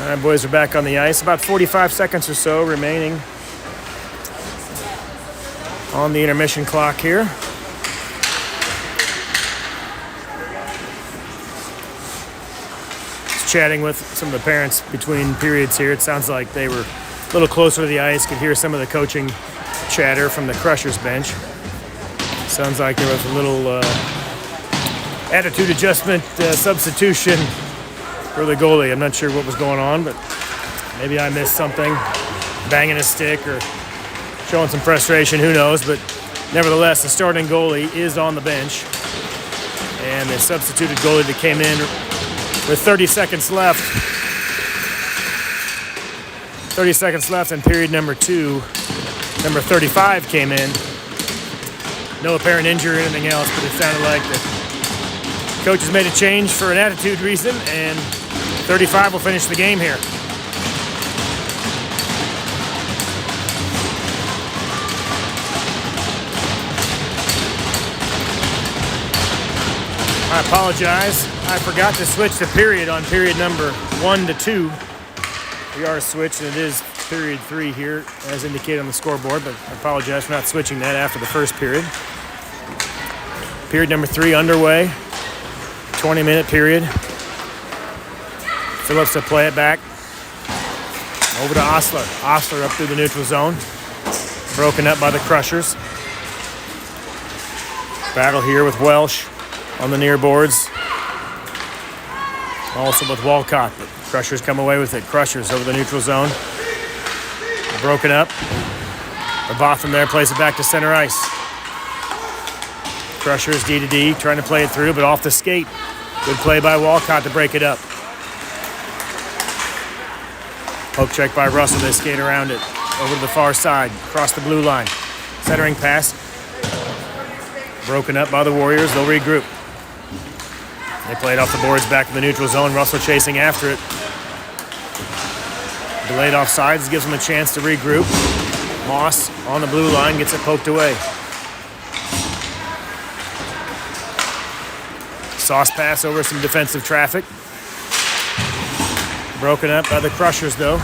All right, boys are back on the ice. About 45 seconds or so remaining on the intermission clock here. Just chatting with some of the parents between periods here. It sounds like they were a little closer to the ice, could hear some of the coaching chatter from the Crushers bench. Sounds like there was a little attitude adjustment substitution for the goalie. I'm not sure what was going on, but maybe I missed something. Banging a stick or showing some frustration, who knows. But nevertheless, the starting goalie is on the bench. And the substituted goalie that came in with 30 seconds left. 30 seconds left in period number 2. Number 35 came in. No apparent injury or anything else, but it sounded like the coaches made a change for an attitude reason, and 35 will finish the game here. I apologize. I forgot to switch the period on period number 1 to 2. We are switched, and it is period 3 here, as indicated on the scoreboard, but I apologize for not switching that after the first period. Period number 3 underway. 20-minute period. Phillips to play it back. Over to Osler. Osler up through the neutral zone. Broken up by the Crushers. Battle here with Welsh on the near boards. Also with Walcott, but Crushers come away with it. Crushers over the neutral zone. Broken up. The Botham there plays it back to center ice. Crushers D to D, trying to play it through, but off the skate. Good play by Walcott to break it up. Poke check by Russell. They skate around it. Over to the far side, across the blue line. Centering pass. Broken up by the Warriors. They'll regroup. They play it off the boards back in the neutral zone. Russell chasing after it. Delayed offsides gives them a chance to regroup. Moss on the blue line gets it poked away. Sauce pass over some defensive traffic. Broken up by the Crushers, though.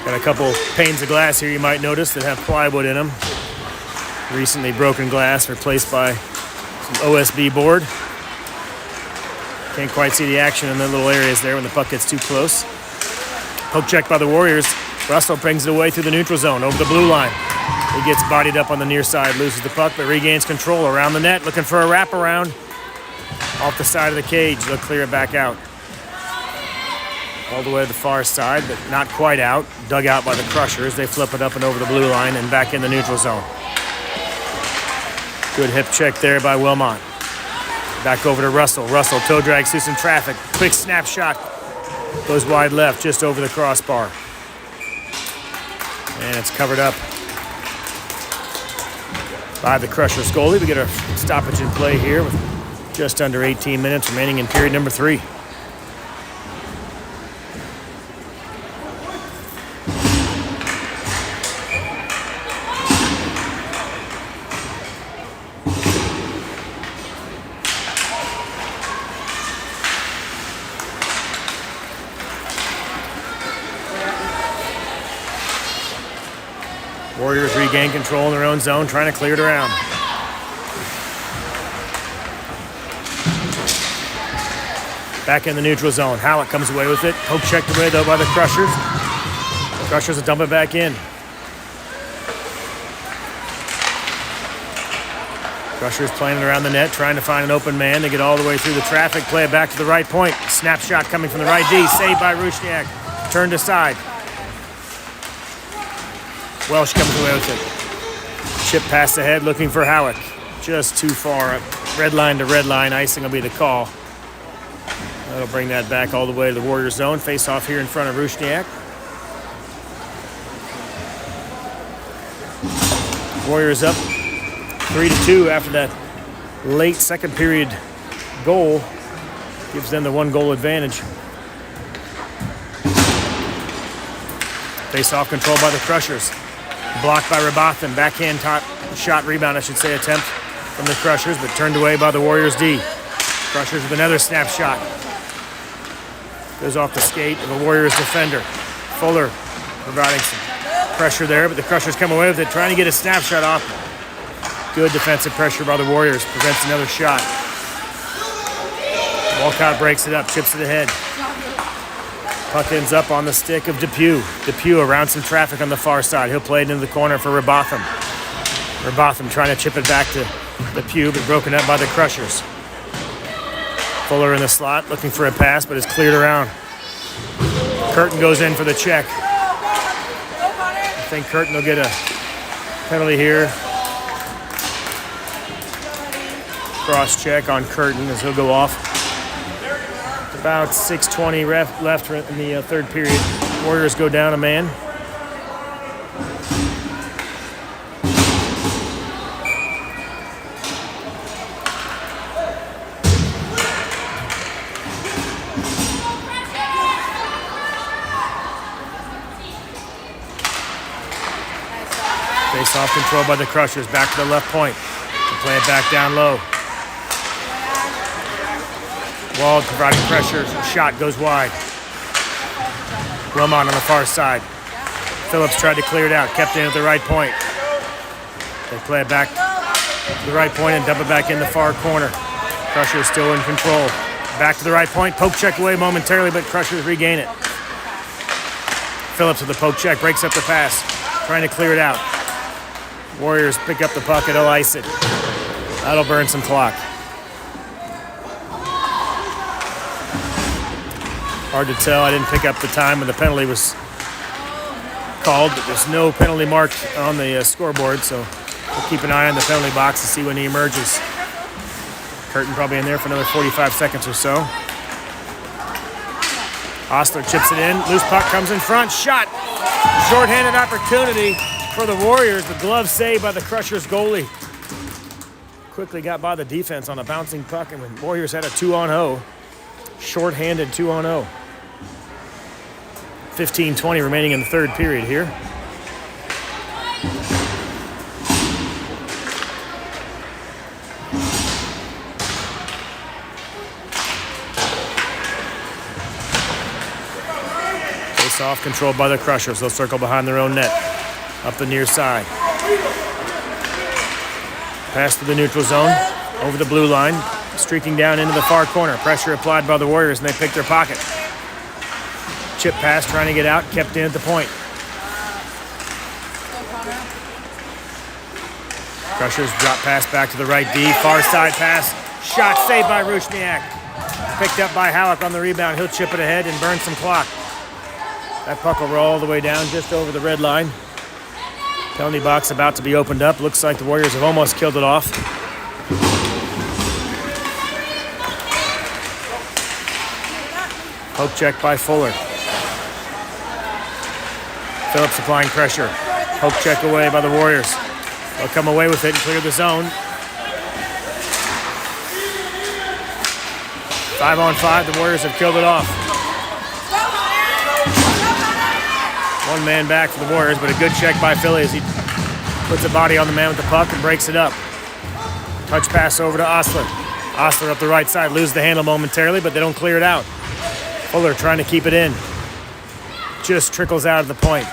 Got a couple panes of glass here you might notice that have plywood in them. Recently broken glass replaced by some OSB board. Can't quite see the action in the little areas there when the puck gets too close. Poke check by the Warriors. Russell brings it away through the neutral zone over the blue line. He gets bodied up on the near side, loses the puck, but regains control around the net, looking for a wraparound off the side of the cage. They'll clear it back out. All the way to the far side, but not quite out. Dug out by the Crushers. They flip it up and over the blue line and back in the neutral zone. Good hip check there by Wilmot. Back over to Russell. Russell toe drags through some traffic. Quick snapshot. Goes wide left, just over the crossbar. And it's covered up by the Crushers goalie. We get a stoppage in play here with just under 18 minutes remaining in period number 3. Warriors regain control in their own zone, trying to clear it around. Back in the neutral zone. Hallett comes away with it. Poke checked away, though, by the Crushers. The Crushers will dump it back in. Crushers playing it around the net, trying to find an open man. They get all the way through the traffic, play it back to the right point. Snapshot coming from the right D, saved by Rusniak. Turned aside. Welsh comes away with it. Chip pass ahead, looking for Howick. Just too far. Red line to red line. Icing will be the call. That'll bring that back all the way to the Warriors zone. Face off here in front of Rusniak. Warriors up 3-2 after that late second period goal. Gives them the 1-goal advantage. Face off control by the Crushers. Blocked by Rabathin. Backhand shot rebound, I should say, attempt from the Crushers, but turned away by the Warriors D. Crushers with another snapshot. Goes off the skate of the Warriors defender. Fuller providing some pressure there, but the Crushers come away with it, trying to get a snapshot off. Good defensive pressure by the Warriors. Prevents another shot. Walcott breaks it up, chips it ahead. Puck ends up on the stick of Depew. Depew around some traffic on the far side. He'll play it into the corner for Robotham. Robotham trying to chip it back to Depew, but broken up by the Crushers. Fuller in the slot, looking for a pass, but is cleared around. Curtin goes in for the check. I think Curtin will get a penalty here. Cross check on Curtin as he'll go off. About 6:20 left in the third period. Warriors go down a man. Face-off control by the Crushers. Back to the left point. They play it back down low. Wald providing pressure. Shot goes wide. Wilmot on the far side. Phillips tried to clear it out. Kept in at the right point. They play it back to the right point and dump it back in the far corner. Crushers still in control. Back to the right point. Poke check away momentarily, but Crushers regain it. Phillips with the poke check. Breaks up the pass. Trying to clear it out. Warriors pick up the puck and they'll ice it. That'll burn some clock. Hard to tell. I didn't pick up the time when the penalty was called, but there's no penalty marked on the scoreboard, so we'll keep an eye on the penalty box to see when he emerges. Curtin probably in there for another 45 seconds or so. Osler chips it in. Loose puck comes in front. Shot. Short-handed opportunity for the Warriors. The glove saved by the Crushers goalie. Quickly got by the defense on a bouncing puck, and the Warriors had a 2-on-0. Short-handed 2-on-0. 15:20 remaining in the third period here. Face-off controlled by the Crushers. They'll circle behind their own net. Up the near side. Pass to the neutral zone. Over the blue line. Streaking down into the far corner. Pressure applied by the Warriors, and they pick their pocket. Chip pass, trying to get out. Kept in at the point. Crushers drop pass back to the right D. Far side pass. Shot saved by Rusniak. Picked up by Halleck on the rebound. He'll chip it ahead and burn some clock. That puck will roll all the way down just over the red line. Penalty box about to be opened up. Looks like the Warriors have almost killed it off. Poke check by Fuller. Phillips applying pressure. Poke check away by the Warriors. They'll come away with it and clear the zone. 5-on-5, the Warriors have killed it off. One man back for the Warriors, but a good check by Philly as he puts a body on the man with the puck and breaks it up. Touch pass over to Osler. Osler up the right side, loses the handle momentarily, but they don't clear it out. Fuller trying to keep it in. Just trickles out of the point.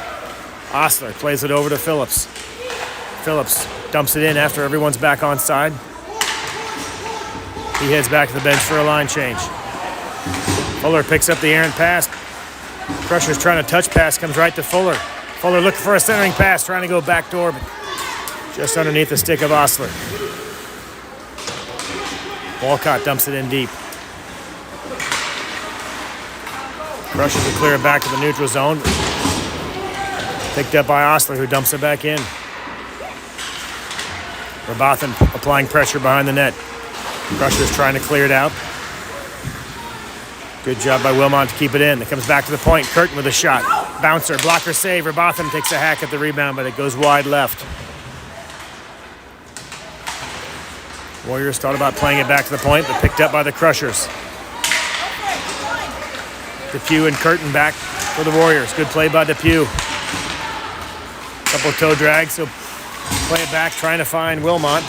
Osler plays it over to Phillips. Phillips dumps it in after everyone's back on side. He heads back to the bench for a line change. Fuller picks up the errant pass. Crushers trying to touch pass, comes right to Fuller. Fuller looking for a centering pass, trying to go backdoor, but just underneath the stick of Osler. Walcott dumps it in deep. Crushers will clear it back to the neutral zone. Picked up by Osler, who dumps it back in. Robotham applying pressure behind the net. Crushers trying to clear it out. Good job by Wilmot to keep it in. It comes back to the point. Curtin with a shot. Bouncer, blocker save. Robotham takes a hack at the rebound, but it goes wide left. Warriors thought about playing it back to the point, but picked up by the Crushers. Depew and Curtin back for the Warriors. Good play by Depew. Couple toe drags. He'll play it back, trying to find Wilmot.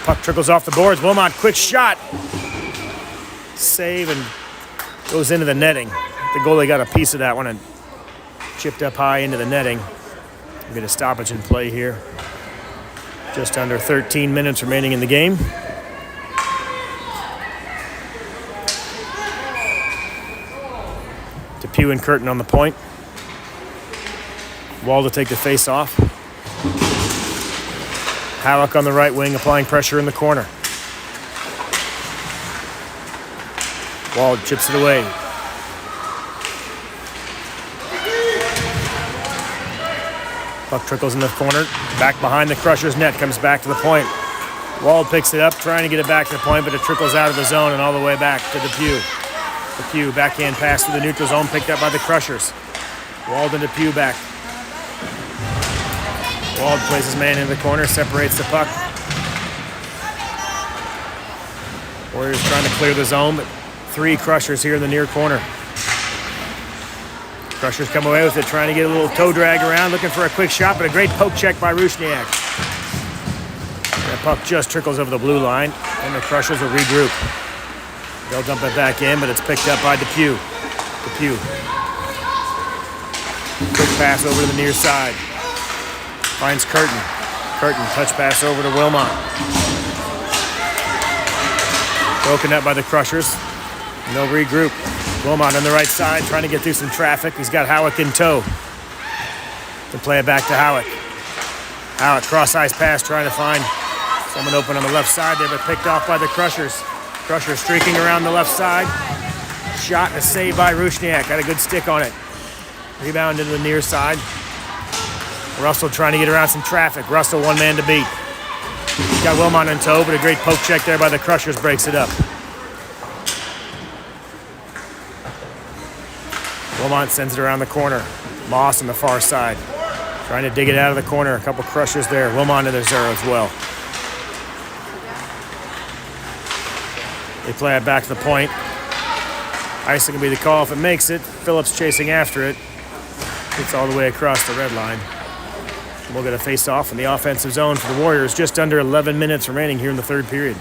Puck trickles off the boards. Wilmot, quick shot. Save and Goes into the netting. The goalie got a piece of that one and chipped up high into the netting. We'll get a stoppage in play here. Just under 13 minutes remaining in the game. Depew and Curtin on the point. Wall to take the face off. Halleck on the right wing applying pressure in the corner. Wall chips it away. Puck trickles in the corner. Back behind the Crushers' net. Comes back to the point. Wald picks it up, trying to get it back to the point, but it trickles out of the zone and all the way back to Depew. Depew, backhand pass to the neutral zone, picked up by the Crushers. Wald and Depew back. Wald plays his man in the corner, separates the puck. Warriors trying to clear the zone, but 3 Crushers here in the near corner. Crushers come away with it, trying to get a little toe drag around, looking for a quick shot, but a great poke check by Rusniak. That puck just trickles over the blue line, and the Crushers will regroup. They'll dump it back in, but it's picked up by Depew. Depew. Quick pass over to the near side. Finds Curtin. Curtin, touch pass over to Wilmot. Broken up by the Crushers. And they'll regroup. Wilmot on the right side, trying to get through some traffic. He's got Halleck in tow. To play it back to Halleck. Halleck, cross-ice pass, trying to find someone open on the left side there, but picked off by the Crushers. Crushers streaking around the left side. Shot and a save by Rusniak. Got a good stick on it. Rebound into the near side. Russell trying to get around some traffic. Russell, one man to beat. He's got Wilmot in tow, but a great poke check there by the Crushers breaks it up. Wilmot sends it around the corner. Moss on the far side. Trying to dig it out of the corner. A couple Crushers there. Wilmot in the zero as well. They play it back to the point. Icing will be the call if it makes it. Phillips chasing after it. Gets all the way across the red line. We'll get a face-off in the offensive zone for the Warriors. Just under 11 minutes remaining here in the third period.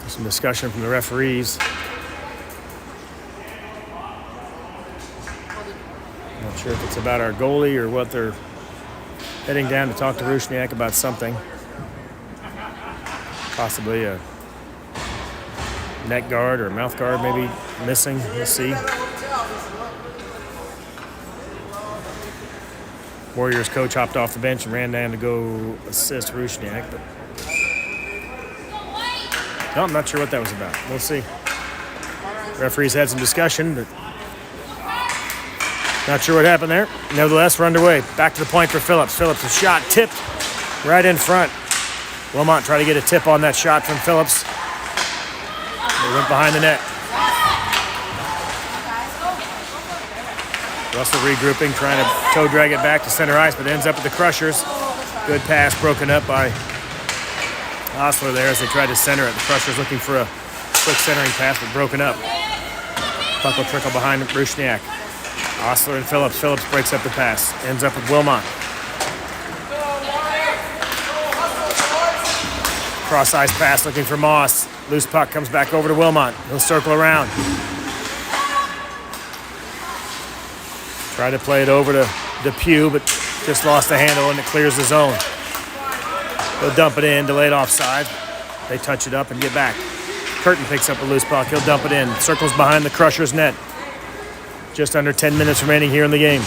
Some discussion from the referees. Not sure if it's about our goalie or what. They're heading down to talk to Rusniak about something. Possibly a neck guard or mouth guard maybe missing. We'll see. Warriors coach hopped off the bench and ran down to go assist Rusniak, but no, I'm not sure what that was about. We'll see. Referees had some discussion, but not sure what happened there. Nevertheless, we're underway. Back to the point for Phillips. Phillips, a shot tipped right in front. Wilmot tried to get a tip on that shot from Phillips. They went behind the net. Russell regrouping, trying to toe drag it back to center ice, but ends up with the Crushers. Good pass broken up by Osler there as they tried to center it. The Crushers looking for a quick centering pass, but broken up. Puck will trickle behind Rusniak. Osler and Phillips. Phillips breaks up the pass. Ends up with Wilmot. Cross ice pass looking for Moss. Loose puck comes back over to Wilmot. He'll circle around. Try to play it over to Depew, but just lost the handle and it clears the zone. They'll dump it in, delayed offside. They touch it up and get back. Curtin picks up a loose puck. He'll dump it in. Circles behind the Crushers' net. Just under 10 minutes remaining here in the game.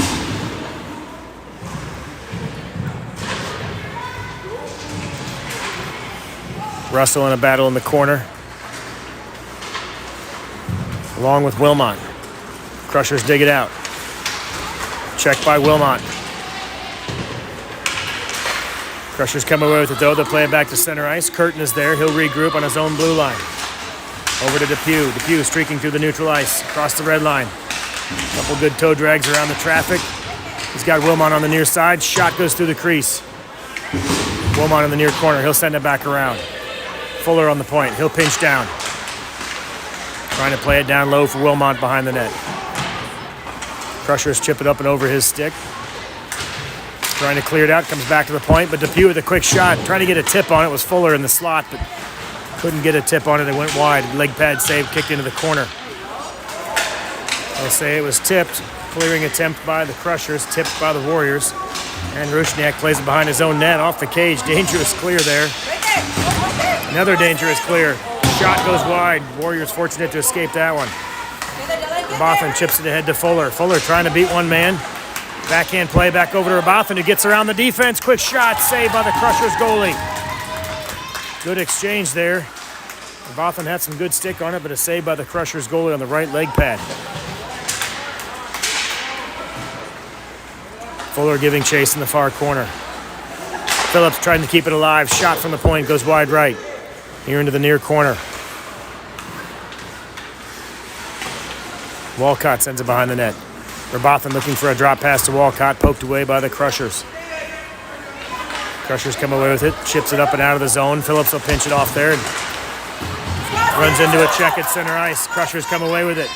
Russell in a battle in the corner, along with Wilmot. Crushers dig it out. Checked by Wilmot. Crushers come away with it though. They'll play it back to center ice. Curtin is there. He'll regroup on his own blue line. Over to Depew. Depew streaking through the neutral ice, across the red line. Couple good toe drags around the traffic. He's got Wilmot on the near side. Shot goes through the crease. Wilmot in the near corner. He'll send it back around. Fuller on the point. He'll pinch down. Trying to play it down low for Wilmot behind the net. Crushers chip it up and over his stick. Trying to clear it out. Comes back to the point, but Depew with a quick shot. Trying to get a tip on it. Was Fuller in the slot, but couldn't get a tip on it. It went wide. Leg pad save. Kicked into the corner. They'll say it was tipped. Clearing attempt by the Crushers. Tipped by the Warriors. And Rusniak plays it behind his own net. Off the cage. Dangerous clear there. Another dangerous clear. Shot goes wide. Warriors fortunate to escape that one. Rabathan chips it ahead to Fuller. Fuller trying to beat one man. Backhand play back over to Rabathan, who gets around the defense. Quick shot. Saved by the Crushers goalie. Good exchange there. Rabathan had some good stick on it, but a save by the Crushers goalie on the right leg pad. Fuller giving chase in the far corner. Phillips trying to keep it alive. Shot from the point goes wide right. Here into the near corner. Walcott sends it behind the net. Rabathan looking for a drop pass to Walcott. Poked away by the Crushers. Crushers come away with it. Chips it up and out of the zone. Phillips will pinch it off there. And runs into a check at center ice. Crushers come away with it.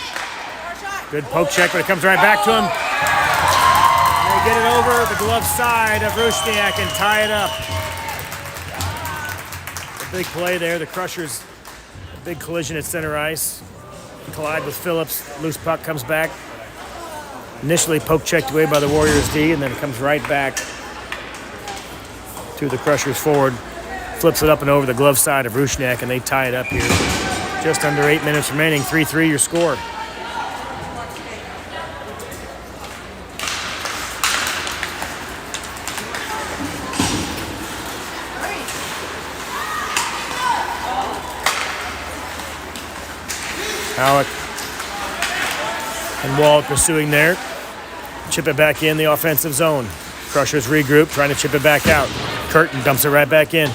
Good poke check, but it comes right back to him. They get it over the glove side of Rusniak and tie it up. A big play there. The Crushers, a big collision at center ice. Collide with Phillips. Loose puck comes back. Initially poke checked away by the Warriors D, and then it comes right back to the Crushers forward. Flips it up and over the glove side of Rusniak, and they tie it up here. Just under 8 minutes remaining. 3-3 your score. Halleck and Wall pursuing there. Chip it back in the offensive zone. Crushers regroup, trying to chip it back out. Curtin dumps it right back in.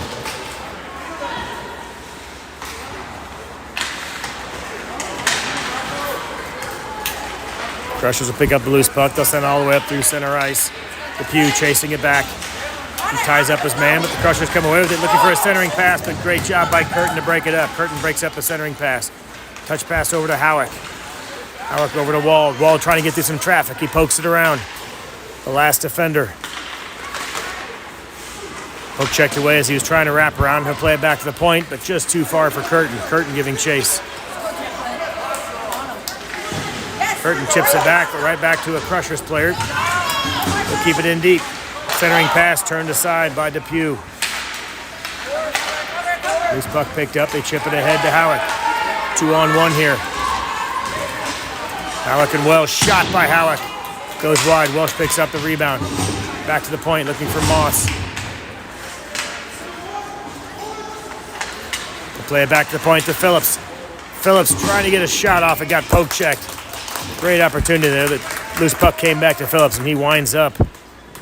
Crushers will pick up the loose puck. They'll send it all the way up through center ice. Depew chasing it back. He ties up his man, but the Crushers come away with it, looking for a centering pass, but great job by Curtin to break it up. Curtin breaks up the centering pass. Touch pass over to Halleck. Halleck over to Wall. Wall trying to get through some traffic. He pokes it around. The last defender. Poke checked away as he was trying to wrap around. He'll play it back to the point, but just too far for Curtin. Curtin giving chase. Curtin chips it back, but right back to a Crushers player. He'll keep it in deep. Centering pass turned aside by Depew. Loose puck picked up. They chip it ahead to Halleck. 2-on-1 here. Halleck and Welsh. Shot by Halleck. Goes wide. Welsh picks up the rebound. Back to the point, looking for Moss. They play it back to the point to Phillips. Phillips trying to get a shot off. It got poke checked. Great opportunity there. The loose puck came back to Phillips, and he winds up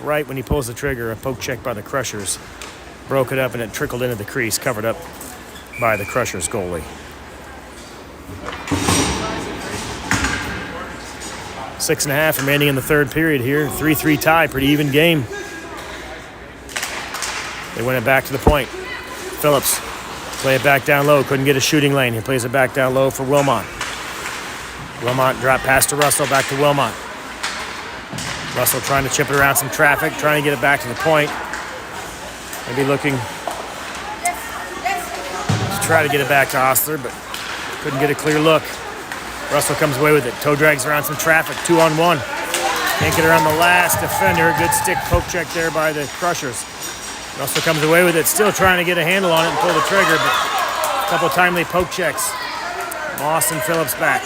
right when he pulls the trigger. A poke check by the Crushers. Broke it up, and it trickled into the crease, covered up by the Crushers goalie. 6.5 remaining in the third period here. 3-3 tie, pretty even game. They win it back to the point. Phillips, play it back down low. Couldn't get a shooting lane. He plays it back down low for Wilmot. Wilmot drop pass to Russell, back to Wilmot. Russell trying to chip it around some traffic, trying to get it back to the point. Maybe looking to try to get it back to Osler, but couldn't get a clear look. Russell comes away with it. Toe drags around some traffic. 2-on-1. Can't get around the last defender. Good stick poke check there by the Crushers. Russell comes away with it. Still trying to get a handle on it and pull the trigger, but a couple timely poke checks. Moss and Phillips back.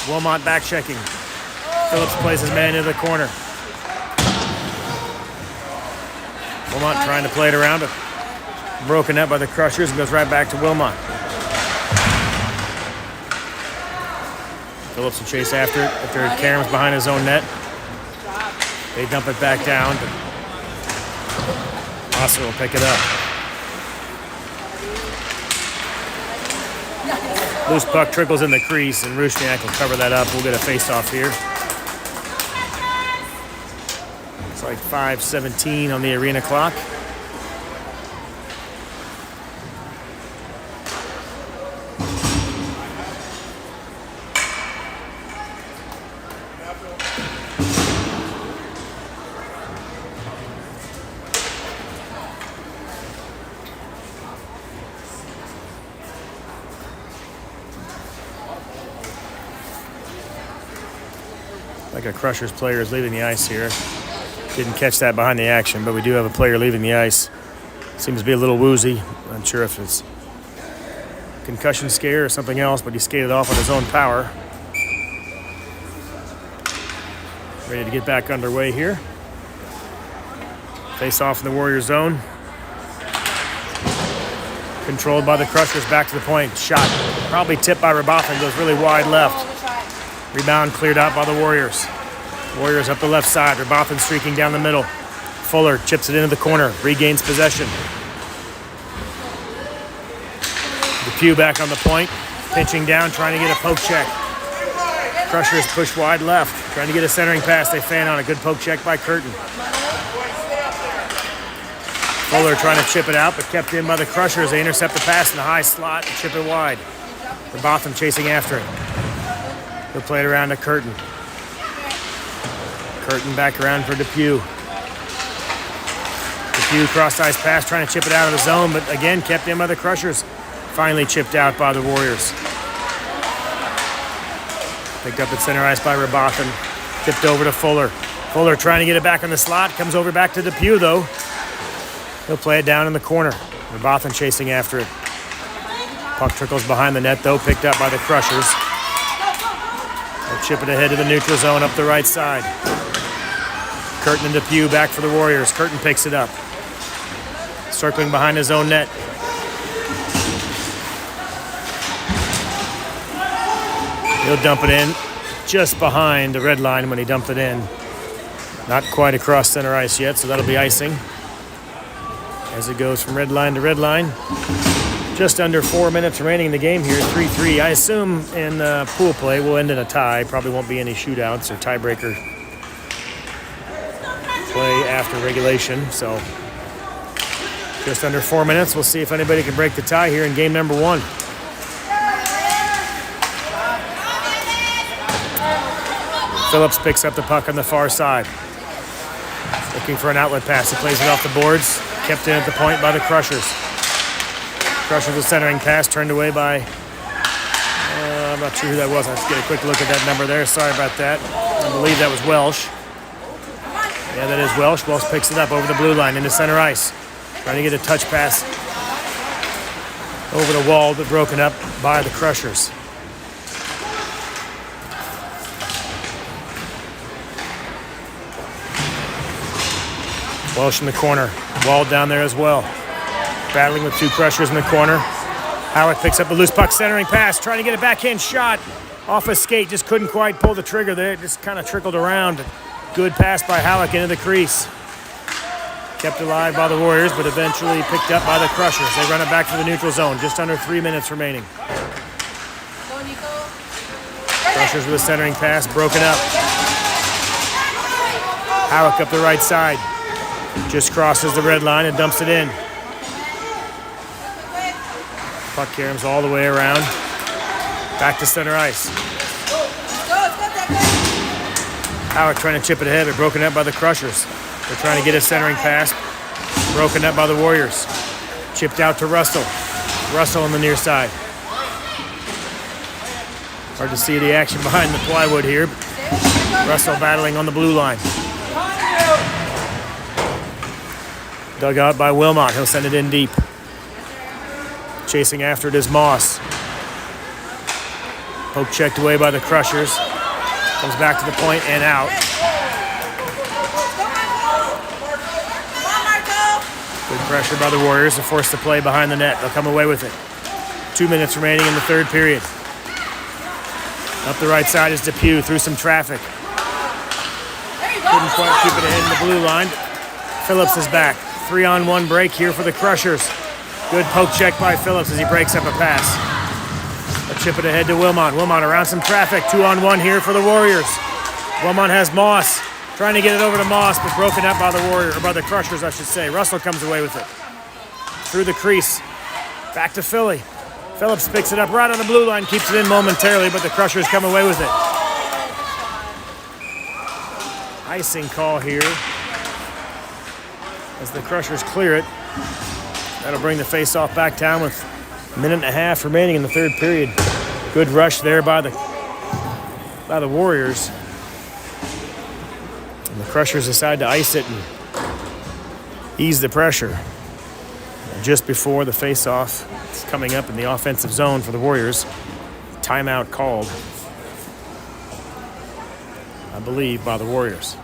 Wilmot back checking. Phillips plays his man into the corner. Wilmot trying to play it around, but broken up by the Crushers and goes right back to Wilmot. Phillips will chase after it. After Karam's behind his own net. They dump it back down, but Osler will pick it up. Loose puck trickles in the crease, and Rusniak will cover that up. We'll get a face-off here. It's like 5:17 on the arena clock. Like a Crushers player is leaving the ice here. Didn't catch that behind the action, but we do have a player leaving the ice. Seems to be a little woozy. Not sure if it's concussion scare or something else, but he skated off on his own power. Ready to get back underway here. Face off in the Warrior zone. Controlled by the Crushers, back to the point. Shot probably tipped by Rabathin, goes really wide left. Rebound cleared out by the Warriors. Warriors up the left side. Rabathin streaking down the middle. Fuller chips it into the corner, regains possession. Depew back on the point, pinching down, trying to get a poke check. Crushers push wide left, trying to get a centering pass. They fan on a good poke check by Curtin. Fuller trying to chip it out, but kept in by the Crushers. They intercept the pass in the high slot and chip it wide. Rabathin chasing after it. They'll play it around to Curtin. Curtin back around for Depew. Depew cross-ice pass, trying to chip it out of the zone, but again kept in by the Crushers. Finally chipped out by the Warriors. Picked up at center ice by Rabathin. Tipped over to Fuller. Fuller trying to get it back in the slot. Comes over back to Depew though. He'll play it down in the corner. Rabathin chasing after it. Puck trickles behind the net though, picked up by the Crushers. They'll chip it ahead to the neutral zone up the right side. Curtin and Depew back for the Warriors. Curtin picks it up. Circling behind his own net. He'll dump it in just behind the red line when he dumped it in. Not quite across center ice yet, so that'll be icing. As it goes from red line to red line. Just under 4 minutes remaining in the game here, 3-3. I assume in pool play we'll end in a tie. Probably won't be any shootouts or tiebreaker play after regulation. So just under 4 minutes. We'll see if anybody can break the tie here in game number 1. Phillips picks up the puck on the far side. Looking for an outlet pass. He plays it off the boards. Kept in at the point by the Crushers. Crushers with centering pass, turned away by, I'm not sure who that was. Let's get a quick look at that number there. Sorry about that. I believe that was Welsh. Yeah, that is Welsh. Welsh picks it up over the blue line into center ice. Trying to get a touch pass over the wall, but broken up by the Crushers. Welsh in the corner. Wall down there as well. Battling with two Crushers in the corner. Howard picks up the loose puck, centering pass, trying to get a backhand shot. Off a skate, just couldn't quite pull the trigger there. It just kind of trickled around. Good pass by Halleck into the crease. Kept alive by the Warriors, but eventually picked up by the Crushers. They run it back to the neutral zone. Just under 3 minutes remaining. Crushers with a centering pass, broken up. Halleck up the right side. Just crosses the red line and dumps it in. Puck caroms all the way around. Back to center ice. Halleck trying to chip it ahead, but broken up by the Crushers. They're trying to get a centering pass. Broken up by the Warriors. Chipped out to Russell. Russell on the near side. Hard to see the action behind the plywood here. Russell battling on the blue line. Dug out by Wilmot. He'll send it in deep. Chasing after it is Moss. Poke checked away by the Crushers. Comes back to the point and out. Good pressure by the Warriors to force the play behind the net. They'll come away with it. 2 minutes remaining in the third period. Up the right side is Depew through some traffic. Couldn't quite keep it ahead in the blue line. Phillips is back. 3-on-1 break here for the Crushers. Good poke check by Phillips as he breaks up a pass. A chip it ahead to Wilmot. Wilmot around some traffic. 2-on-1 here for the Warriors. Wilmot has Moss. Trying to get it over to Moss, but broken up by the Warriors, or by the Crushers, I should say. Russell comes away with it. Through the crease. Back to Philly. Phillips picks it up right on the blue line, keeps it in momentarily, but the Crushers come away with it. Icing call here as the Crushers clear it. That'll bring the face-off back down with a minute and a half remaining in the third period. Good rush there by the Warriors. Crushers decide to ice it and ease the pressure. Just before the face-off, it's coming up in the offensive zone for the Warriors. Timeout called, I believe, by the Warriors.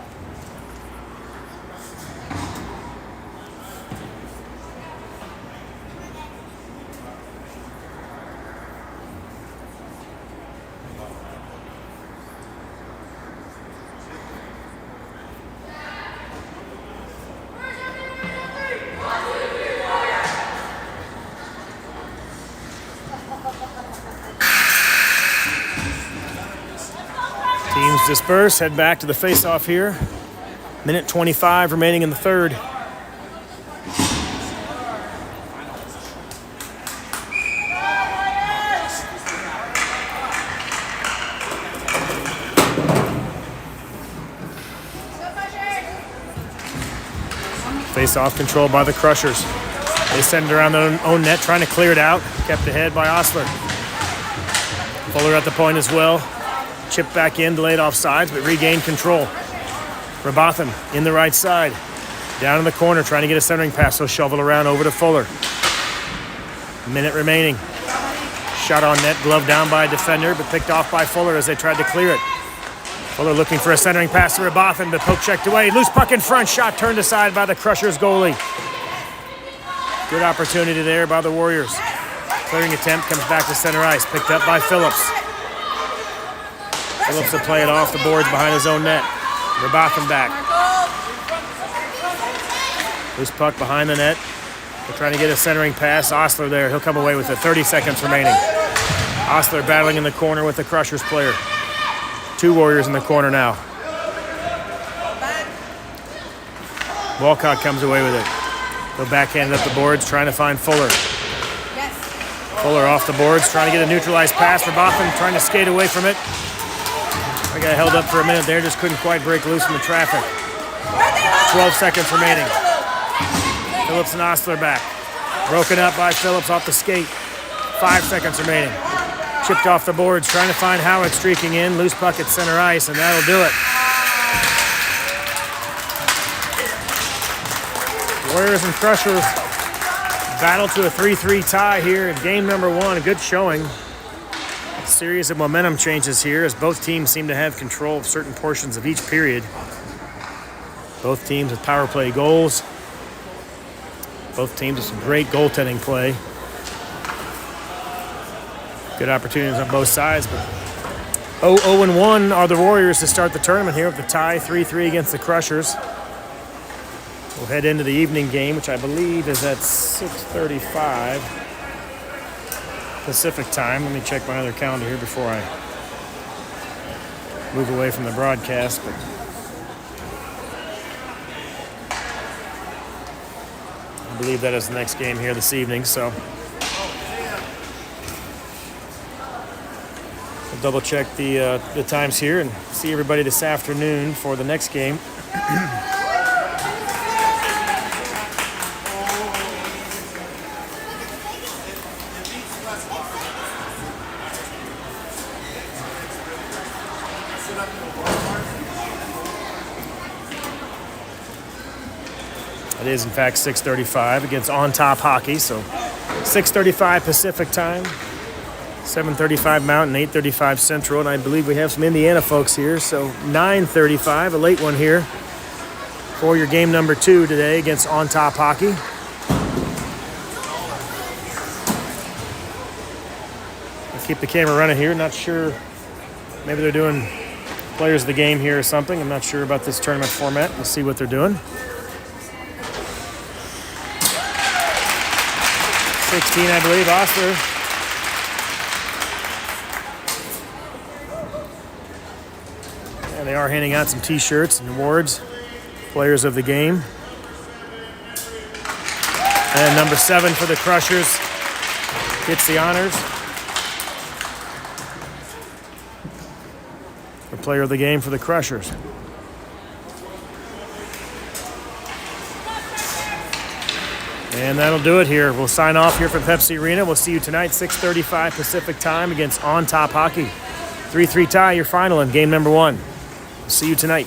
Teams disperse, head back to the face-off here. Minute 25 remaining in the third. Face-off controlled by the Crushers. They send it around their own net, trying to clear it out. Kept ahead by Osler. Fuller at the point as well. Chipped back in, delayed offsides, but regained control. Rabotham in the right side. Down in the corner, trying to get a centering pass, so shovel around over to Fuller. Minute remaining. Shot on net, glove down by a defender, but picked off by Fuller as they tried to clear it. Fuller looking for a centering pass to Rabotham, but poke checked away. Loose puck in front, shot turned aside by the Crushers goalie. Good opportunity there by the Warriors. Clearing attempt comes back to center ice, picked up by Phillips. Phillips will play it off the boards behind his own net. Rabotham back. Loose puck behind the net. They're trying to get a centering pass. Osler there. He'll come away with it. 30 seconds remaining. Osler battling in the corner with the Crushers player. Two Warriors in the corner now. Walcott comes away with it. He'll backhand it up the boards, trying to find Fuller. Fuller off the boards, trying to get a neutralized pass. Rabotham trying to skate away from it. I got held up for a minute there, just couldn't quite break loose from the traffic. 12 seconds remaining. Phillips and Osler back. Broken up by Phillips off the skate. 5 seconds remaining. Chipped off the boards, trying to find Howard streaking in. Loose puck at center ice, and that'll do it. Warriors and Crushers battle to a 3-3 tie here in game number one. A good showing. A series of momentum changes here as both teams seem to have control of certain portions of each period. Both teams with power play goals. Both teams with some great goaltending play. Good opportunities on both sides, but 0-1 are the Warriors to start the tournament here with the tie 3-3 against the Crushers. We'll head into the evening game, which I believe is at 6:35 Pacific time. Let me check my other calendar here before I move away from the broadcast. But I believe that is the next game here this evening, so I'll double check the times here and see everybody this afternoon for the next game. It is, in fact, 6:35 against On Top Hockey, so 6:35 Pacific time, 7:35 Mountain, 8:35 Central, and I believe we have some Indiana folks here, so 9:35, a late one here for your game number 2 today against On Top Hockey. I'll keep the camera running here, not sure, maybe they're doing players of the game here or something. I'm not sure about this tournament format. We'll see what they're doing. 16, I believe, Osler. And they are handing out some T-shirts and awards. Players of the game. And number 7 for the Crushers gets the honors. The player of the game for the Crushers. And that'll do it here. We'll sign off here from Pepsi Arena. We'll see you tonight, 6:35 Pacific time against On Top Hockey. 3-3 tie, your final in game number 1. See you tonight.